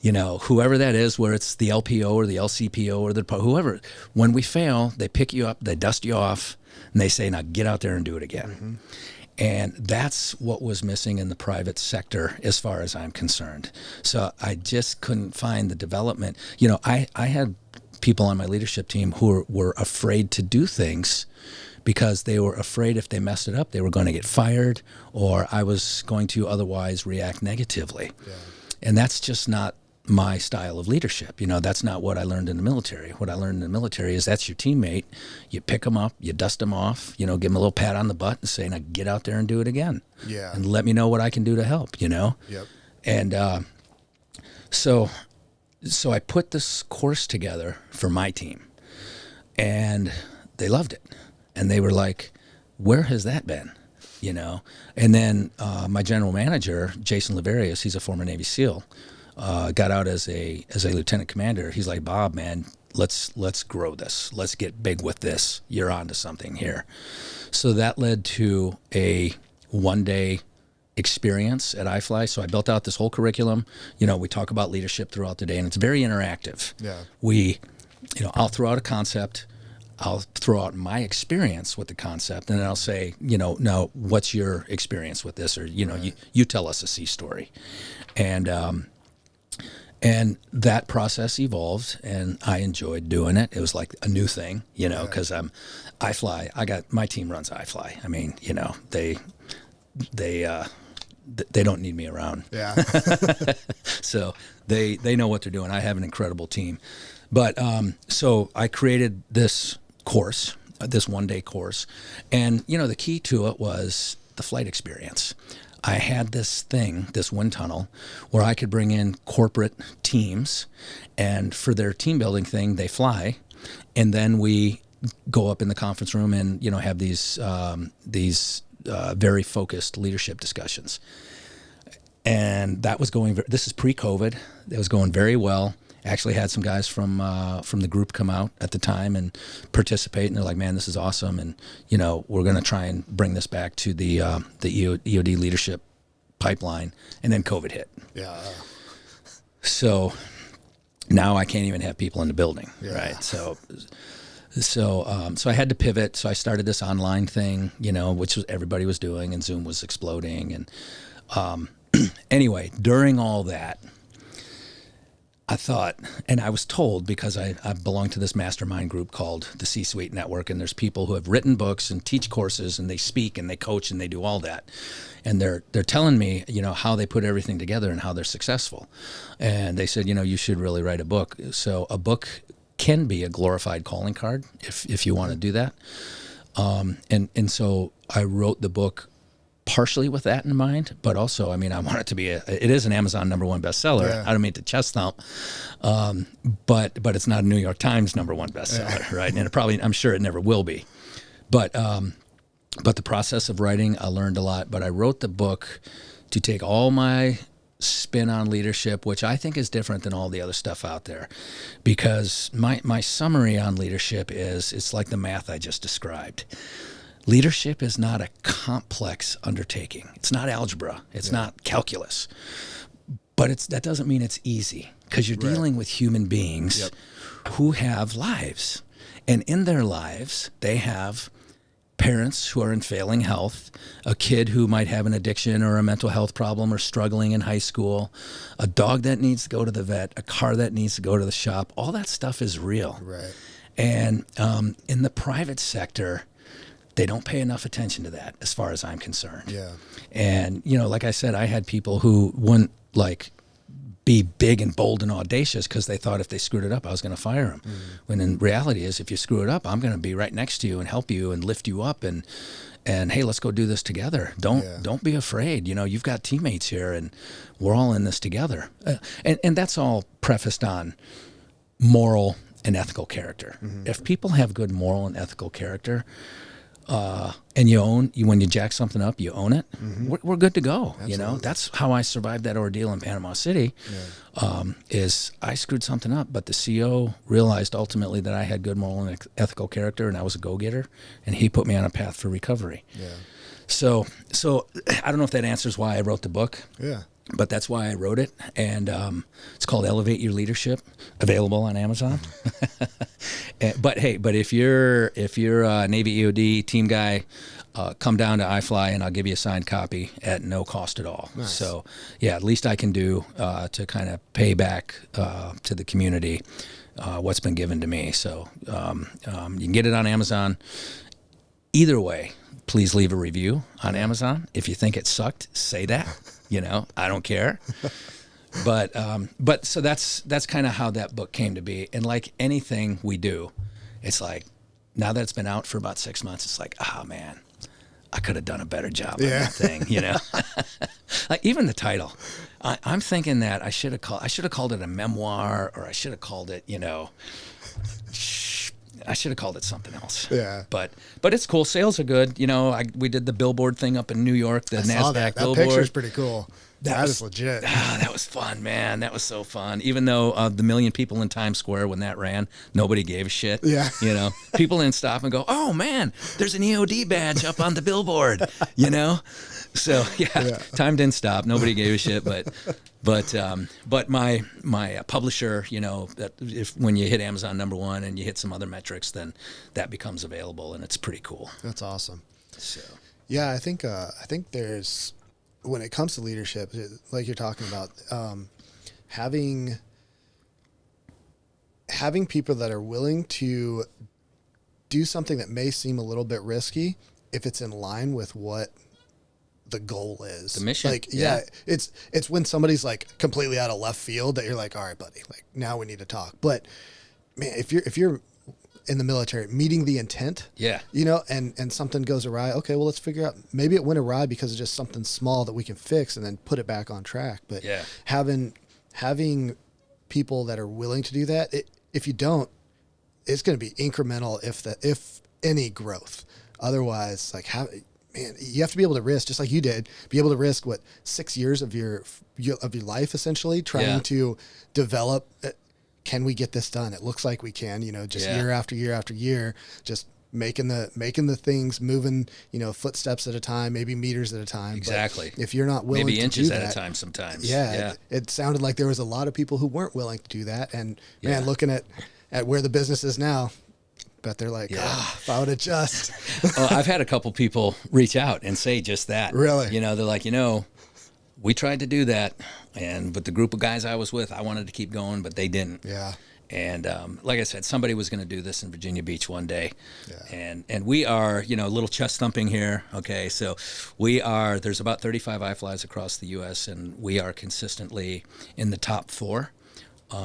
whoever that is, where it's the LPO or the LCPO or whoever, when we fail, they pick you up, they dust you off, and they say, now get out there and do it again. Mm-hmm. And that's what was missing in the private sector as far as I'm concerned. So I just couldn't find the development. I had people on my leadership team who were afraid to do things because they were afraid if they messed it up, they were going to get fired or I was going to otherwise react negatively. Yeah. And that's just not my style of leadership. That's not what I learned in the military. What I learned in the military is that's your teammate. You pick them up, you dust them off, give them a little pat on the butt and say, now get out there and do it again. Yeah. And let me know what I can do to help, Yep. And so I put this course together for my team and they loved it. And they were like, where has that been? And then my general manager, Jason Laverius, he's a former Navy SEAL, got out as a lieutenant commander. He's like, Bob, man, let's grow this. Let's get big with this. You're onto something here. So that led to a one-day experience at iFly. So I built out this whole curriculum. We talk about leadership throughout the day, and it's very interactive. Yeah. I'll throw out a concept. I'll throw out my experience with the concept, and then I'll say, now what's your experience with this? Or, you tell us a sea story. And that process evolved, and I enjoyed doing it. It was like a new thing, because iFly, my team runs iFly. I mean, they don't need me around. Yeah. So they know what they're doing. I have an incredible team. But so I created this course, this one-day course, and the key to it was the flight experience. I had this wind tunnel where I could bring in corporate teams, and for their team building thing, they fly, and then we go up in the conference room and have these very focused leadership discussions. And that was going. This is pre-COVID. It was going very well. Actually had some guys from the group come out at the time and participate, and they're like, "Man, this is awesome!" And we're going to try and bring this back to the EOD leadership pipeline. And then COVID hit. Yeah. So now I can't even have people in the building, Yeah. right? So I had to pivot. So I started this online thing, which was everybody was doing, and Zoom was exploding. And anyway, during all that, I thought, and I was told, because I belong to this mastermind group called the C-Suite Network, and there's people who have written books and teach courses, and they speak and they coach and they do all that, and they're telling me how they put everything together and how they're successful, and they said you should really write a book. So a book can be a glorified calling card if you want to do that, and so I wrote the book partially with that in mind, but also, I want it to be it is an Amazon #1 bestseller. Yeah. I don't mean to chest thump, but it's not a New York Times #1 bestseller, right? And I'm sure it never will be. But the process of writing, I learned a lot. But I wrote the book to take all my spin on leadership, which I think is different than all the other stuff out there, because my summary on leadership is it's like the math I just described. Leadership is not a complex undertaking. It's not algebra. It's not calculus. But that doesn't mean it's easy, because you're dealing with human beings who have lives. And in their lives, they have parents who are in failing health, a kid who might have an addiction or a mental health problem or struggling in high school, a dog that needs to go to the vet, a car that needs to go to the shop. All that stuff is real. Right. And in the private sector, they don't pay enough attention to that, as far as I'm concerned. Yeah. And, like I said, I had people who wouldn't be big and bold and audacious because they thought if they screwed it up, I was going to fire them. When in reality is, if you screw it up, I'm going to be right next to you and help you and lift you up and hey, let's go do this together. Don't be afraid. You've got teammates here and we're all in this together. And that's all prefaced on moral and ethical character. If people have good moral and ethical character, and when you jack something up, you own it. We're good to go. Absolutely. That's how I survived that ordeal in Panama City. Is I screwed something up, but the CO realized ultimately that I had good moral and ethical character, and I was a go-getter, and he put me on a path for recovery. Yeah. So I don't know if that answers why I wrote the book. Yeah. But that's why I wrote it, and it's called Elevate Your Leadership, available on Amazon. But if you're a Navy EOD team guy, come down to iFly and I'll give you a signed copy at no cost at all. Nice. So at least I can do to kind of pay back to the community what's been given to me. So you can get it on Amazon. Either way, please leave a review on Amazon. If you think it sucked, say that. I don't care. But so that's kind of how that book came to be. And like anything we do, it's like, now that it's been out for about 6 months, it's like, oh man, I could have done a better job on that thing, Like even the title, I'm thinking that I should have called it a memoir, or I should have called it, I should have called it something else. Yeah. But it's cool. Sales are good. We did the billboard thing up in New York, the I NASDAQ saw that. billboard. That picture's pretty cool. That is legit. That was fun, man. That was so fun. Even though the million people in Times Square when that ran, nobody gave a shit. Yeah. You know, people didn't stop and go, "Oh man, there's an EOD badge up on the billboard." You know, so yeah, time didn't stop. Nobody gave a shit, but my publisher, you know, that if when you hit Amazon #1 and you hit some other metrics, then that becomes available, and it's pretty cool. That's awesome. So yeah, I think there's, when it comes to leadership, like you're talking about, having people that are willing to do something that may seem a little bit risky if it's in line with what the goal is. The mission. Like, it's when somebody's like completely out of left field that you're like, all right, buddy, like now we need to talk. But man, if you're in the military, meeting the intent, you know, and something goes awry, okay, well, let's figure out, maybe it went awry because of just something small that we can fix and then put it back on track. But having people that are willing to do that, if you don't, it's going to be incremental, if any growth. Otherwise, like, man, you have to be able to risk, just like you did, be able to risk 6 years of your life, essentially trying to develop. Can we get this done? It looks like we can, you know, just year after year after year, just making the things moving, you know, footsteps at a time, maybe meters at a time. Exactly. But if you're not willing maybe to inches do at that, a time sometimes. It sounded like there was a lot of people who weren't willing to do that. And man, looking at where the business is now, bet they're like, if I would have just. Well, I've had a couple people reach out and say just that. Really? You know, they're like, you know, we tried to do that, and with the group of guys I was with, I wanted to keep going, but they didn't. Yeah. And like I said, somebody was going to do this in Virginia Beach one day. Yeah. And we are, you know, a little chest thumping here. Okay, so there's about 35 iFlies across the U.S., and we are consistently in the top 4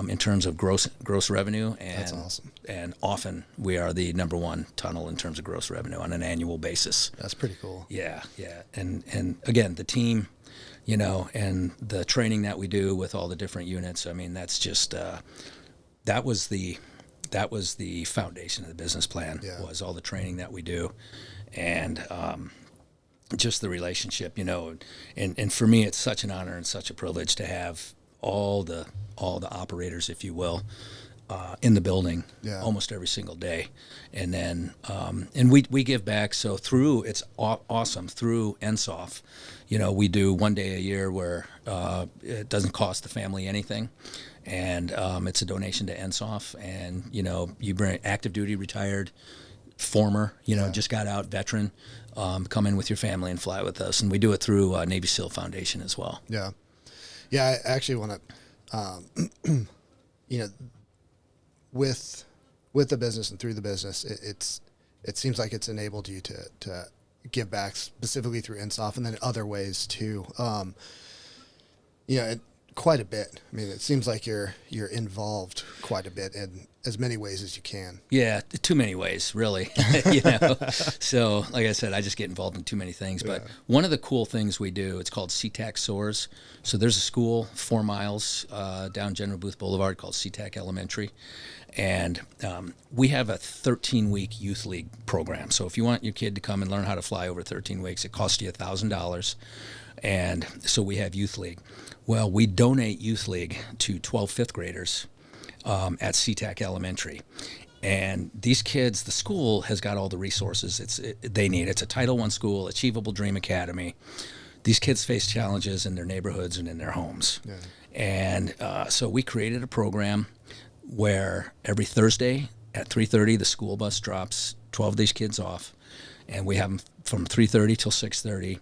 in terms of gross revenue. And, that's awesome. And often we are the #1 tunnel in terms of gross revenue on an annual basis. That's pretty cool. Yeah. And again, the team, you know, and the training that we do with all the different units. I mean, that's just that was the foundation of the business plan. Was all the training that we do, and just the relationship, you know. And for me, it's such an honor and such a privilege to have all the operators, if you will, in the building almost every single day. And then and we give back. So it's awesome through NSOF. You know, we do one day a year where it doesn't cost the family anything, and it's a donation to NSOF. And you know, you bring active duty, retired, former, you know, just got out, veteran, come in with your family and fly with us. And we do it through Navy SEAL Foundation as well. Yeah, I actually want to, you know, with the business and through the business, it seems like it's enabled you to give back specifically through NSOF and then other ways too. You know, quite a bit. I mean, it seems like you're involved quite a bit in as many ways as you can. Yeah, too many ways, really. You know, so like I said, I just get involved in too many things. But one of the cool things we do, it's called SeaTac Soars. So there's a school 4 miles down General Booth Boulevard called SeaTac Elementary. And we have a 13-week youth league program. So if you want your kid to come and learn how to fly over 13 weeks, it costs you $1,000. And so we have youth league. Well, we donate youth league to 12 fifth graders at SeaTac Elementary. And these kids, the school has got all the resources they need. It's a Title I school, Achievable Dream Academy. These kids face challenges in their neighborhoods and in their homes. Yeah. And so we created a program where every Thursday at 3:30, the school bus drops 12 of these kids off, and we have them from 3:30 till 6:30.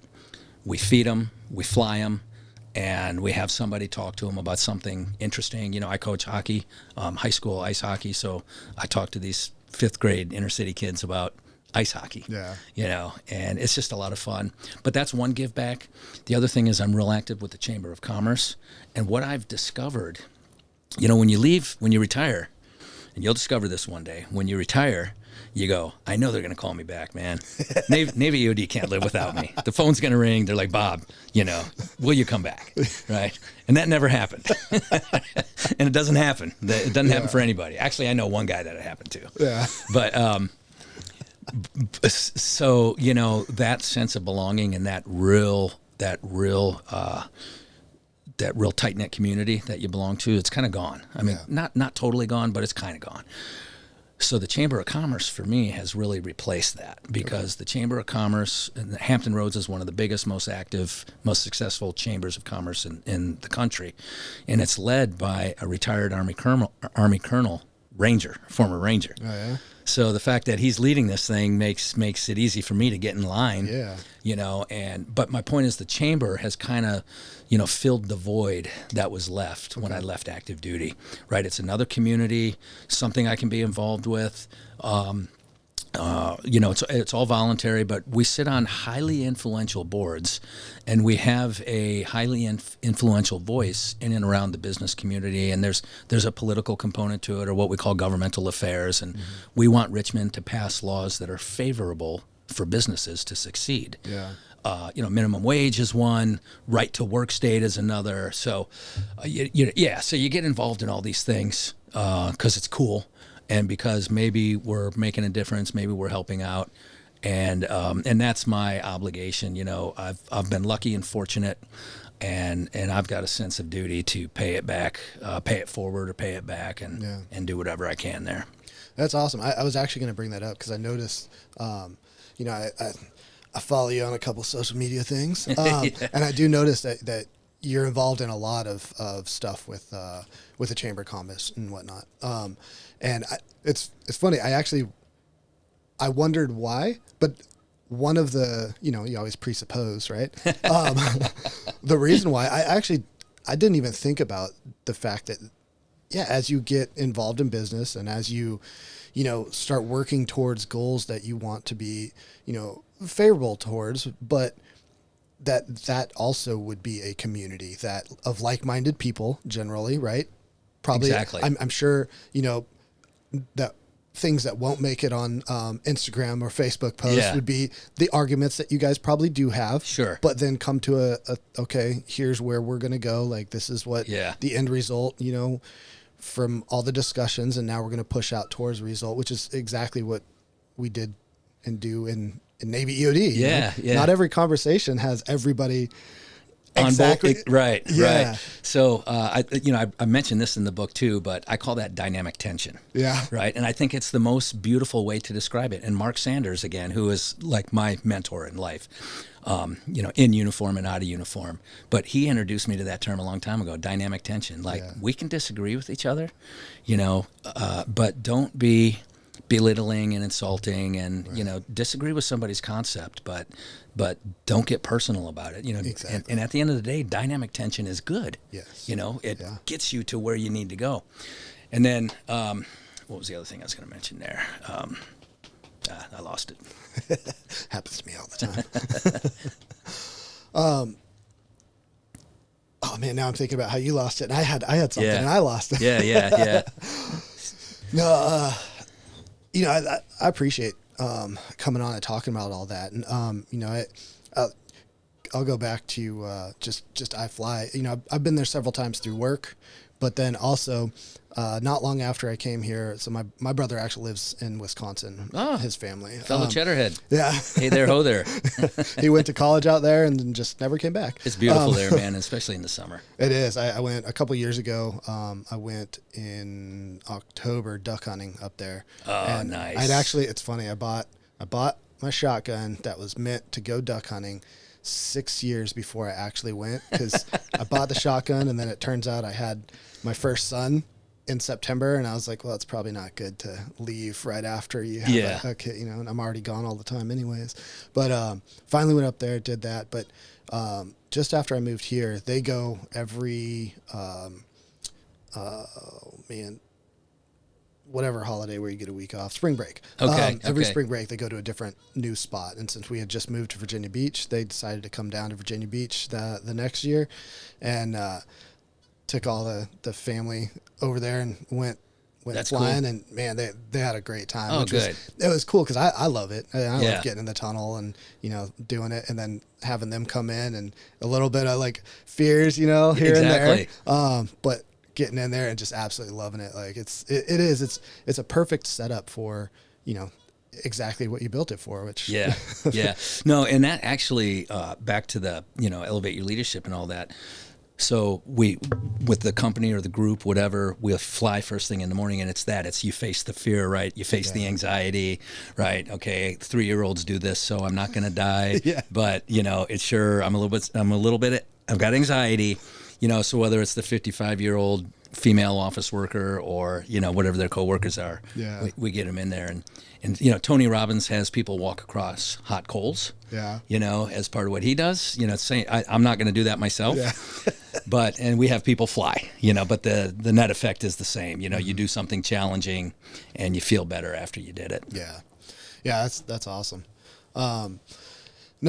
We feed them, we fly them, and we have somebody talk to them about something interesting. You know, I coach hockey, high school ice hockey, so I talk to these 5th grade inner city kids about ice hockey. Yeah. You know, and it's just a lot of fun. But that's one give back. The other thing is I'm real active with the Chamber of Commerce, and what I've discovered, you know, when you retire, and you'll discover this one day, when you retire, you go, I know they're going to call me back, man. Navy EOD can't live without me. The phone's going to ring. They're like, Bob, you know, will you come back? Right? And that never happened. And it doesn't happen. It doesn't happen for anybody. Actually, I know one guy that it happened to. Yeah. But so, you know, that sense of belonging and that real that real tight knit community that you belong to. It's kind of gone. I mean, not totally gone, but it's kind of gone. So the Chamber of Commerce for me has really replaced that, because the Chamber of Commerce, and Hampton Roads is one of the biggest, most active, most successful chambers of commerce in the country, and it's led by a retired Army Colonel Ranger, former Ranger. Oh yeah. So the fact that he's leading this thing makes it easy for me to get in line. Yeah. You know, but my point is the chamber has kind of, you know, filled the void that was left when I left active duty. Right? It's another community, something I can be involved with. You know, it's all voluntary, but we sit on highly influential boards, and we have a highly influential voice in and around the business community. And there's a political component to it, or what we call governmental affairs. And we want Richmond to pass laws that are favorable for businesses to succeed. Yeah. You know, minimum wage is one, right to work state is another. So, so you get involved in all these things because it's cool. And because maybe we're making a difference, maybe we're helping out, and that's my obligation. You know, I've been lucky and fortunate, and I've got a sense of duty to pay it back, pay it forward, or pay it back, and do whatever I can there. That's awesome. I was actually going to bring that up because I noticed, you know, I follow you on a couple social media things, and I do notice that you're involved in a lot of stuff with the Chamber of Commerce and whatnot. And it's funny. I wondered why, but one of the, you know, you always presuppose, right? The reason why I didn't even think about the fact that, as you get involved in business and as you know, start working towards goals that you want to be, you know, favorable towards, but that also would be a community that of like-minded people generally, right? Probably. Exactly. I'm sure, you know, that things that won't make it on Instagram or Facebook posts would be the arguments that you guys probably do have. Sure. But then come to okay, here's where we're going to go. Like, this is what the end result, you know, from all the discussions, and now we're going to push out towards the result, which is exactly what we did and do in Navy EOD. Yeah. Not every conversation has everybody exactly. Right. Yeah. So, I mentioned this in the book too, but I call that dynamic tension. Yeah. Right. And I think it's the most beautiful way to describe it. And Mark Sanders, again, who is like my mentor in life, you know, in uniform and out of uniform, but he introduced me to that term a long time ago, dynamic tension. Like, we can disagree with each other, you know, but don't be belittling and insulting and, you know, disagree with somebody's concept, but don't get personal about it, you know. Exactly. And at the end of the day, dynamic tension is good. Yes. You know, it gets you to where you need to go. And then, what was the other thing I was going to mention there? I lost it. Happens to me all the time. Oh man, now I'm thinking about how you lost it. And I had something and I lost it. Yeah. No, you know, I appreciate coming on and talking about all that. And you know, I'll go back to just I Fly. You know, I've been there several times through work, but then also not long after I came here. So my brother actually lives in Wisconsin. Oh, his family, fellow Cheddarhead. Yeah. Hey there, ho there. He went to college out there and then just never came back. It's beautiful there, man, especially in the summer. It is. I went a couple years ago. I went in October duck hunting up there. Oh, and nice. it's funny. I bought my shotgun that was meant to go duck hunting 6 years before I actually went, because I bought the shotgun and then it turns out I had my first son in September, and I was like, well, it's probably not good to leave right after you have a kid, you know, and I'm already gone all the time anyways. But finally went up there, did that. But just after I moved here, they go every, whatever holiday where you get a week off, spring break. Every spring break, they go to a different new spot. And since we had just moved to Virginia Beach, they decided to come down to Virginia Beach the next year, and took all the family over there and went That's flying. cool. And man, they had a great time. Oh, good. It was cool because I love it. I love getting in the tunnel and, you know, doing it, and then having them come in, and a little bit of like fears, you know, here and there. But getting in there and just absolutely loving it. Like it's a perfect setup for, you know, exactly what you built it for, which no, and that actually back to the, you know, elevate your leadership and all that. So with the company or the group, whatever, we'll fly first thing in the morning, and it's you face the fear, right? You face the anxiety, right? Okay, 3-year-olds do this, so I'm not going to die. But it's sure I've got anxiety, So whether it's the 55-year-old female office worker or whatever their coworkers are, we get them in there, and Tony Robbins has people walk across hot coals. As part of what he does, saying I'm not going to do that myself. And we have people fly, but the net effect is the same. You do something challenging and you feel better after you did it. Yeah, that's awesome. No,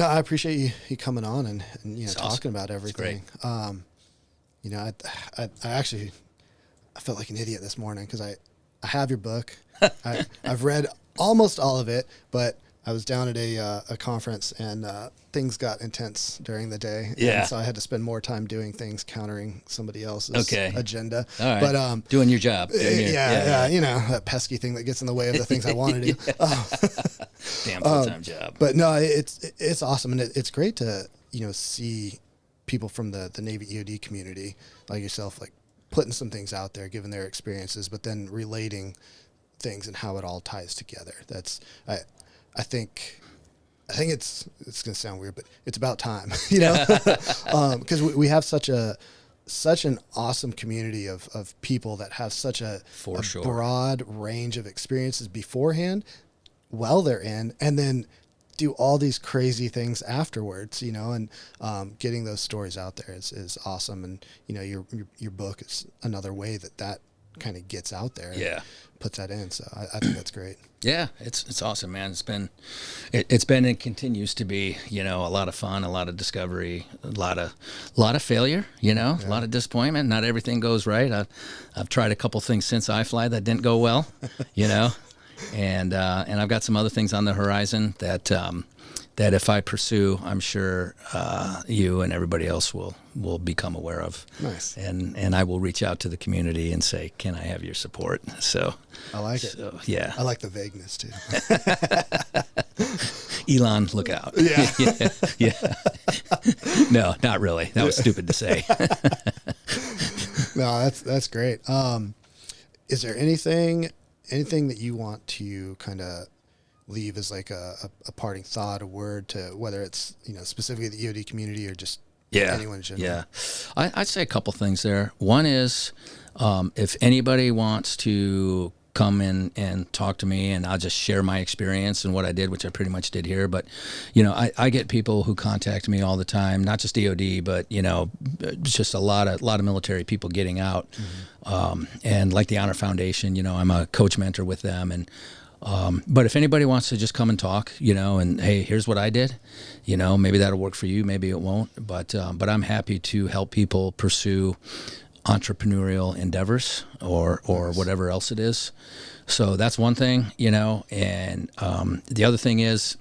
I appreciate you coming on and talking about everything. I actually I felt like an idiot this morning because I have your book. I've read almost all of it, but I was down at a conference and things got intense during the day. And so I had to spend more time doing things countering somebody else's agenda. All right. But doing your job. That pesky thing that gets in the way of the things I want to do. Damn full-time job. But no, it's awesome, and it's great to see people from the Navy EOD community like yourself, like putting some things out there, giving their experiences, but then relating things and how it all ties together. I think it's going to sound weird, but it's about time, because we have such an awesome community of people that have such a broad range of experiences beforehand while they're in, and then do all these crazy things afterwards, and getting those stories out there is awesome. And, your book is another way that kind of gets out there. And puts that in. So I think that's great. Yeah, it's awesome, man. It's been and continues to be, a lot of fun, a lot of discovery, a lot of failure, a lot of disappointment. Not everything goes right. I've tried a couple things since iFly that didn't go well, and I've got some other things on the horizon that if I pursue, I'm sure you and everybody else will become aware of. Nice. And I will reach out to the community and say, can I have your support? So I like it. Yeah. I like the vagueness too. Elon, look out. Yeah. No, not really. That was stupid to say. No, that's great. Is there anything that you want to kind of leave as like a parting thought, a word to whether it's, specifically the EOD community or just anyone in general? Yeah. I'd say a couple things there. One is, if anybody wants to come in and talk to me, and I'll just share my experience and what I did, which I pretty much did here. But, I get people who contact me all the time, not just EOD, but, just a lot of military people getting out. Mm-hmm. And like the Honor Foundation, I'm a coach mentor with them. And, but if anybody wants to just come and talk, and hey, here's what I did, maybe that'll work for you, maybe it won't, but I'm happy to help people pursue entrepreneurial endeavors or whatever else it is. So that's one thing, and the other thing is,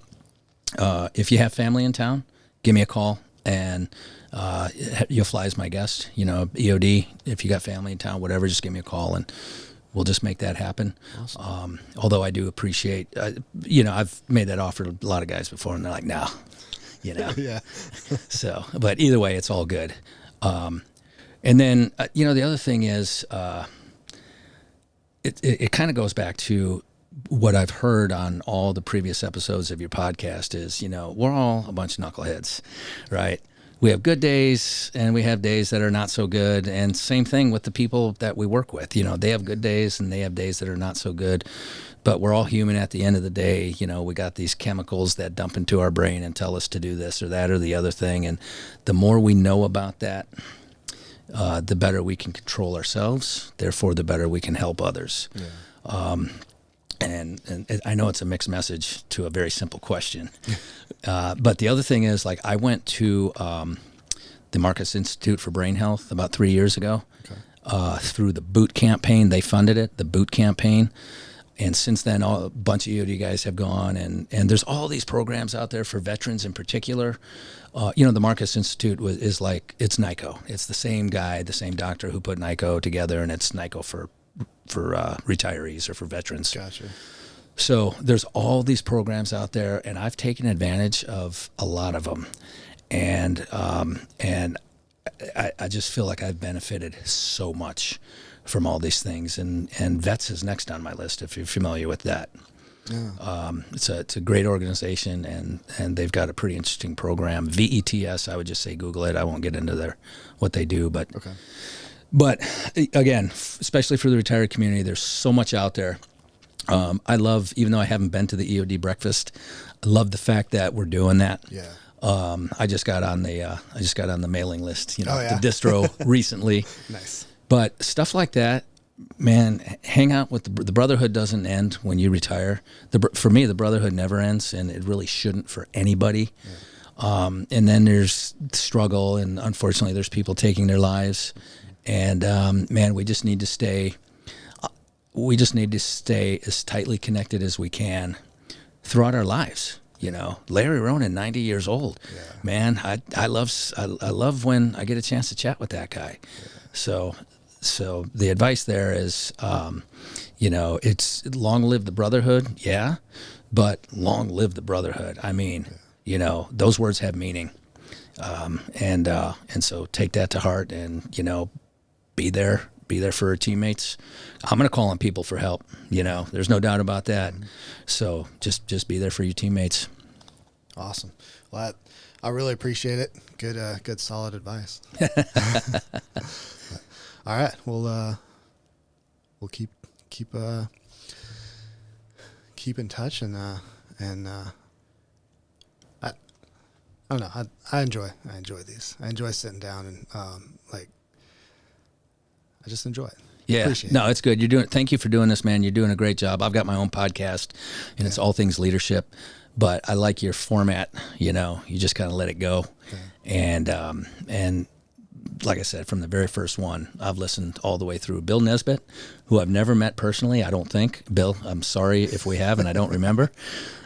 if you have family in town, give me a call, and you'll fly as my guest, EOD, if you got family in town, whatever, just give me a call and we'll just make that happen. Awesome. Although I do appreciate, I've made that offer to a lot of guys before, and they're like, no, Yeah. So, but either way, it's all good. And then, the other thing is, it kind of goes back to what I've heard on all the previous episodes of your podcast is, we're all a bunch of knuckleheads, right? We have good days and we have days that are not so good. And same thing with the people that we work with. They have good days and they have days that are not so good. But we're all human at the end of the day. We got these chemicals that dump into our brain and tell us to do this or that or the other thing. And the more we know about that, the better we can control ourselves. Therefore, the better we can help others. Yeah. And I know it's a mixed message to a very simple question. But the other thing is, like, I went to the Marcus Institute for Brain Health about 3 years ago through the boot campaign. They funded it, the boot campaign. And since then, a bunch of EOD guys have gone, and there's all these programs out there for veterans in particular. The Marcus Institute is like, it's NICO. It's the same guy, the same doctor who put NICO together, and it's NICO for retirees or for veterans. Gotcha. So there's all these programs out there, and I've taken advantage of a lot of them. And I just feel like I've benefited so much from all these things, and Vets is next on my list if you're familiar with that. Yeah. It's a great organization, and they've got a pretty interesting program. VETS, I would just say Google it. I won't get into what they do, but okay. But again, especially for the retired community, there's so much out there. I love, even though I haven't been to the EOD breakfast, I love the fact that we're doing that. Yeah. I just got on the mailing list, the distro recently. Nice. But stuff like that, man, hang out with the brotherhood doesn't end when you retire. For me, the brotherhood never ends, and it really shouldn't for anybody. Yeah. And then there's struggle, and unfortunately, there's people taking their lives. And man, we just need to stay as tightly connected as we can throughout our lives. Larry Ronan, 90 years old. Yeah. Man, I love when I get a chance to chat with that guy. Yeah. So the advice there is, it's long live the brotherhood, yeah, but long live the brotherhood. I mean, those words have meaning, and so take that to heart, and be there for our teammates. I'm going to call on people for help. There's no doubt about that. Mm-hmm. So just be there for your teammates. Awesome. Well, I really appreciate it. Good solid advice. All right. We'll keep in touch, and I don't know. I enjoy these. I enjoy sitting down and I just enjoy it. Yeah, no, it's good. Thank you for doing this, man. You're doing a great job. I've got my own podcast, and it's all things leadership. But I like your format. You just kind of let it go, and like I said, from the very first one, I've listened all the way through. Bill Nesbitt, who I've never met personally, I don't think. Bill, I'm sorry if we have, and I don't remember,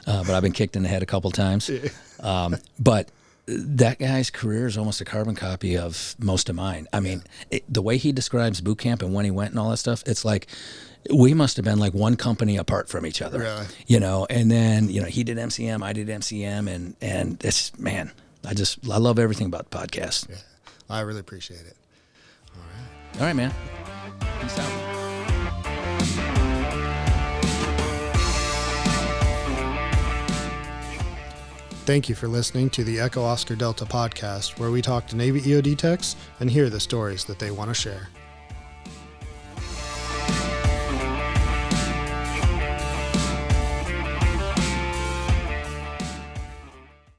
but I've been kicked in the head a couple times. But that guy's career is almost a carbon copy of most of mine. I mean, the way he describes boot camp and when he went and all that stuff, it's like we must have been like one company apart from each other. Really? And then, he did MCM, I did MCM, and it's, man, I love everything about the podcast. Yeah. I really appreciate it. All right, man. Peace out. Thank you for listening to the Echo Oscar Delta podcast, where we talk to Navy EOD techs and hear the stories that they want to share.